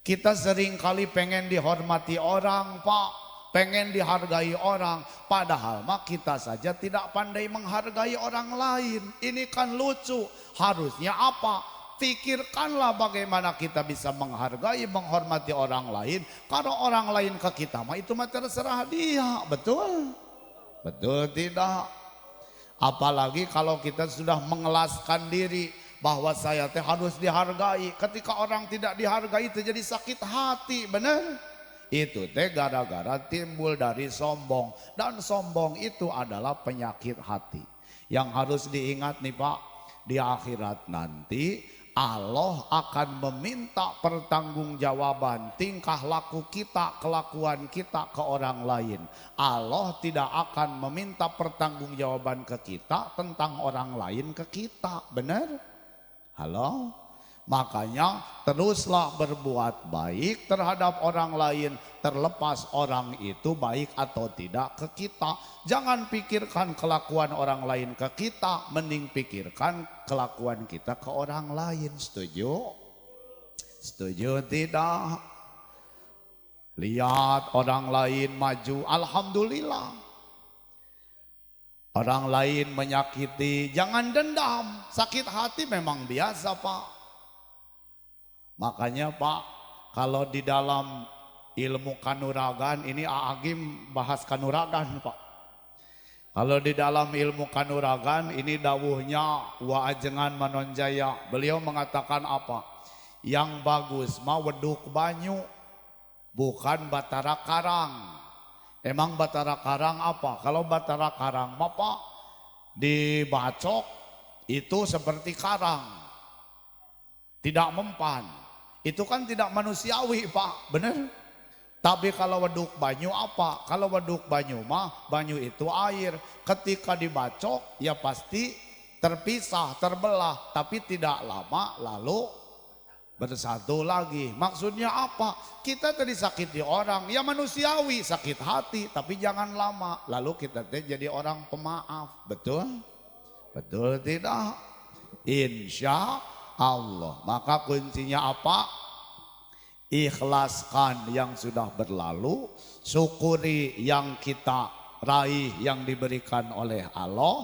Kita sering kali pengen dihormati orang, Pak, pengen dihargai orang, padahal mah kita saja tidak pandai menghargai orang lain. Ini kan lucu. Harusnya apa? Pikirkanlah bagaimana kita bisa menghargai, menghormati orang lain. Kalau orang lain ke kita mah itu mah terserah dia, betul? Betul tidak? Apalagi kalau kita sudah mengelaskan diri bahwa saya teh harus dihargai. Ketika orang tidak dihargai itu jadi sakit hati, benar? Itu teh gara-gara timbul dari sombong. Dan sombong itu adalah penyakit hati. Yang harus diingat nih Pak, di akhirat nanti Allah akan meminta pertanggungjawaban tingkah laku kita, kelakuan kita ke orang lain. Allah tidak akan meminta pertanggungjawaban ke kita tentang orang lain ke kita, benar? Halo? Makanya teruslah berbuat baik terhadap orang lain, terlepas orang itu baik atau tidak ke kita. Jangan pikirkan kelakuan orang lain ke kita, mending pikirkan kelakuan kita ke orang lain. Setuju? Setuju tidak? Lihat orang lain maju, alhamdulillah. Orang lain menyakiti, jangan dendam. Sakit hati memang biasa Pak. Makanya Pak, kalau di dalam ilmu kanuragan, ini Agim bahas kanuragan Pak. Kalau di dalam ilmu kanuragan, ini dawuhnya Wa Ajengan Manonjaya. Beliau mengatakan apa? Yang bagus mah weduk banyu, bukan batara karang. Emang batara karang apa? Kalau batara karang mah Pak, dibacok itu seperti karang, tidak mempan. Itu kan tidak manusiawi Pak, bener? Tapi kalau waduk banyu apa? Kalau waduk banyu mah, banyu itu air. Ketika dibacok ya pasti terpisah, terbelah. Tapi tidak lama lalu bersatu lagi. Maksudnya apa? Kita tadi sakiti orang, ya manusiawi, sakit hati. Tapi jangan lama, lalu kita jadi orang pemaaf. Betul? Betul tidak? Insya Allah. Maka kuncinya apa? Ikhlaskan yang sudah berlalu, syukuri yang kita raih yang diberikan oleh Allah,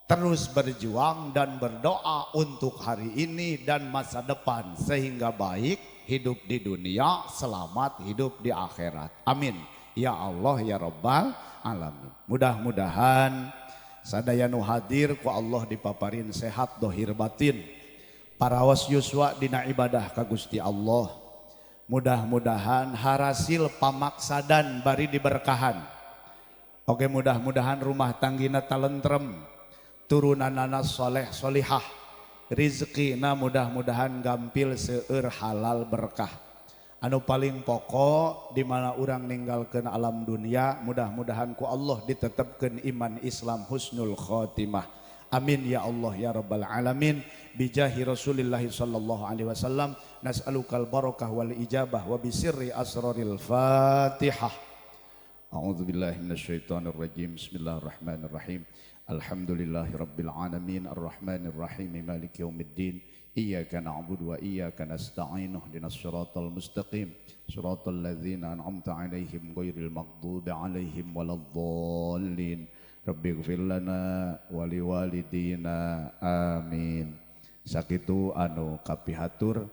terus berjuang dan berdoa untuk hari ini dan masa depan sehingga baik, hidup di dunia, selamat hidup di akhirat. Amin. Ya Allah ya Rabbal Alamin. Mudah-mudahan sadaya nu hadir ku Allah dipaparin sehat dohir batin. Paraos yuswa dina ibadah ka Gusti Allah. Mudah-mudahan harasil pamaksadan bari diberkahan. Oke, mudah-mudahan rumah tanggina talentrem, turunanana soleh solihah, rizkina mudah-mudahan gampil seueur halal berkah. Anu paling pokok di mana urang ninggalkeun alam dunia, mudah-mudahan ku Allah ditetepkeun iman Islam husnul khotimah. Amin ya Allah ya Rabbal Alamin. Bijahi Rasulillah sallallahu alaihi wasallam nas'alukal barakah wal ijabah wa bisirri asraril Fatihah. A'udzubillahi minasyaitonir rajim. Bismillahirrahmanirrahim. Alhamdulillahi rabbil alamin arrahmanir rahim maliki yaumiddin. Iyyaka na'budu wa iyyaka nasta'in ihdinas siratal mustaqim siratal ladzina an'amta 'alaihim ghairil maghdubi 'alaihim waladdallin. Rabbighfir lana wa liwalidina amin. Sakitu anu kapihatur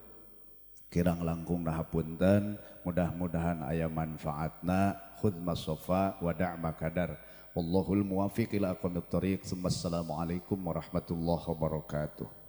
kirang langkung nahapunten, mudah-mudahan aya manfaatna. Khudh masofa wa da' makadar. Wallahul muwaffiq ila aqwamit thoriq. Assalamualaikum warahmatullahi wabarakatuh.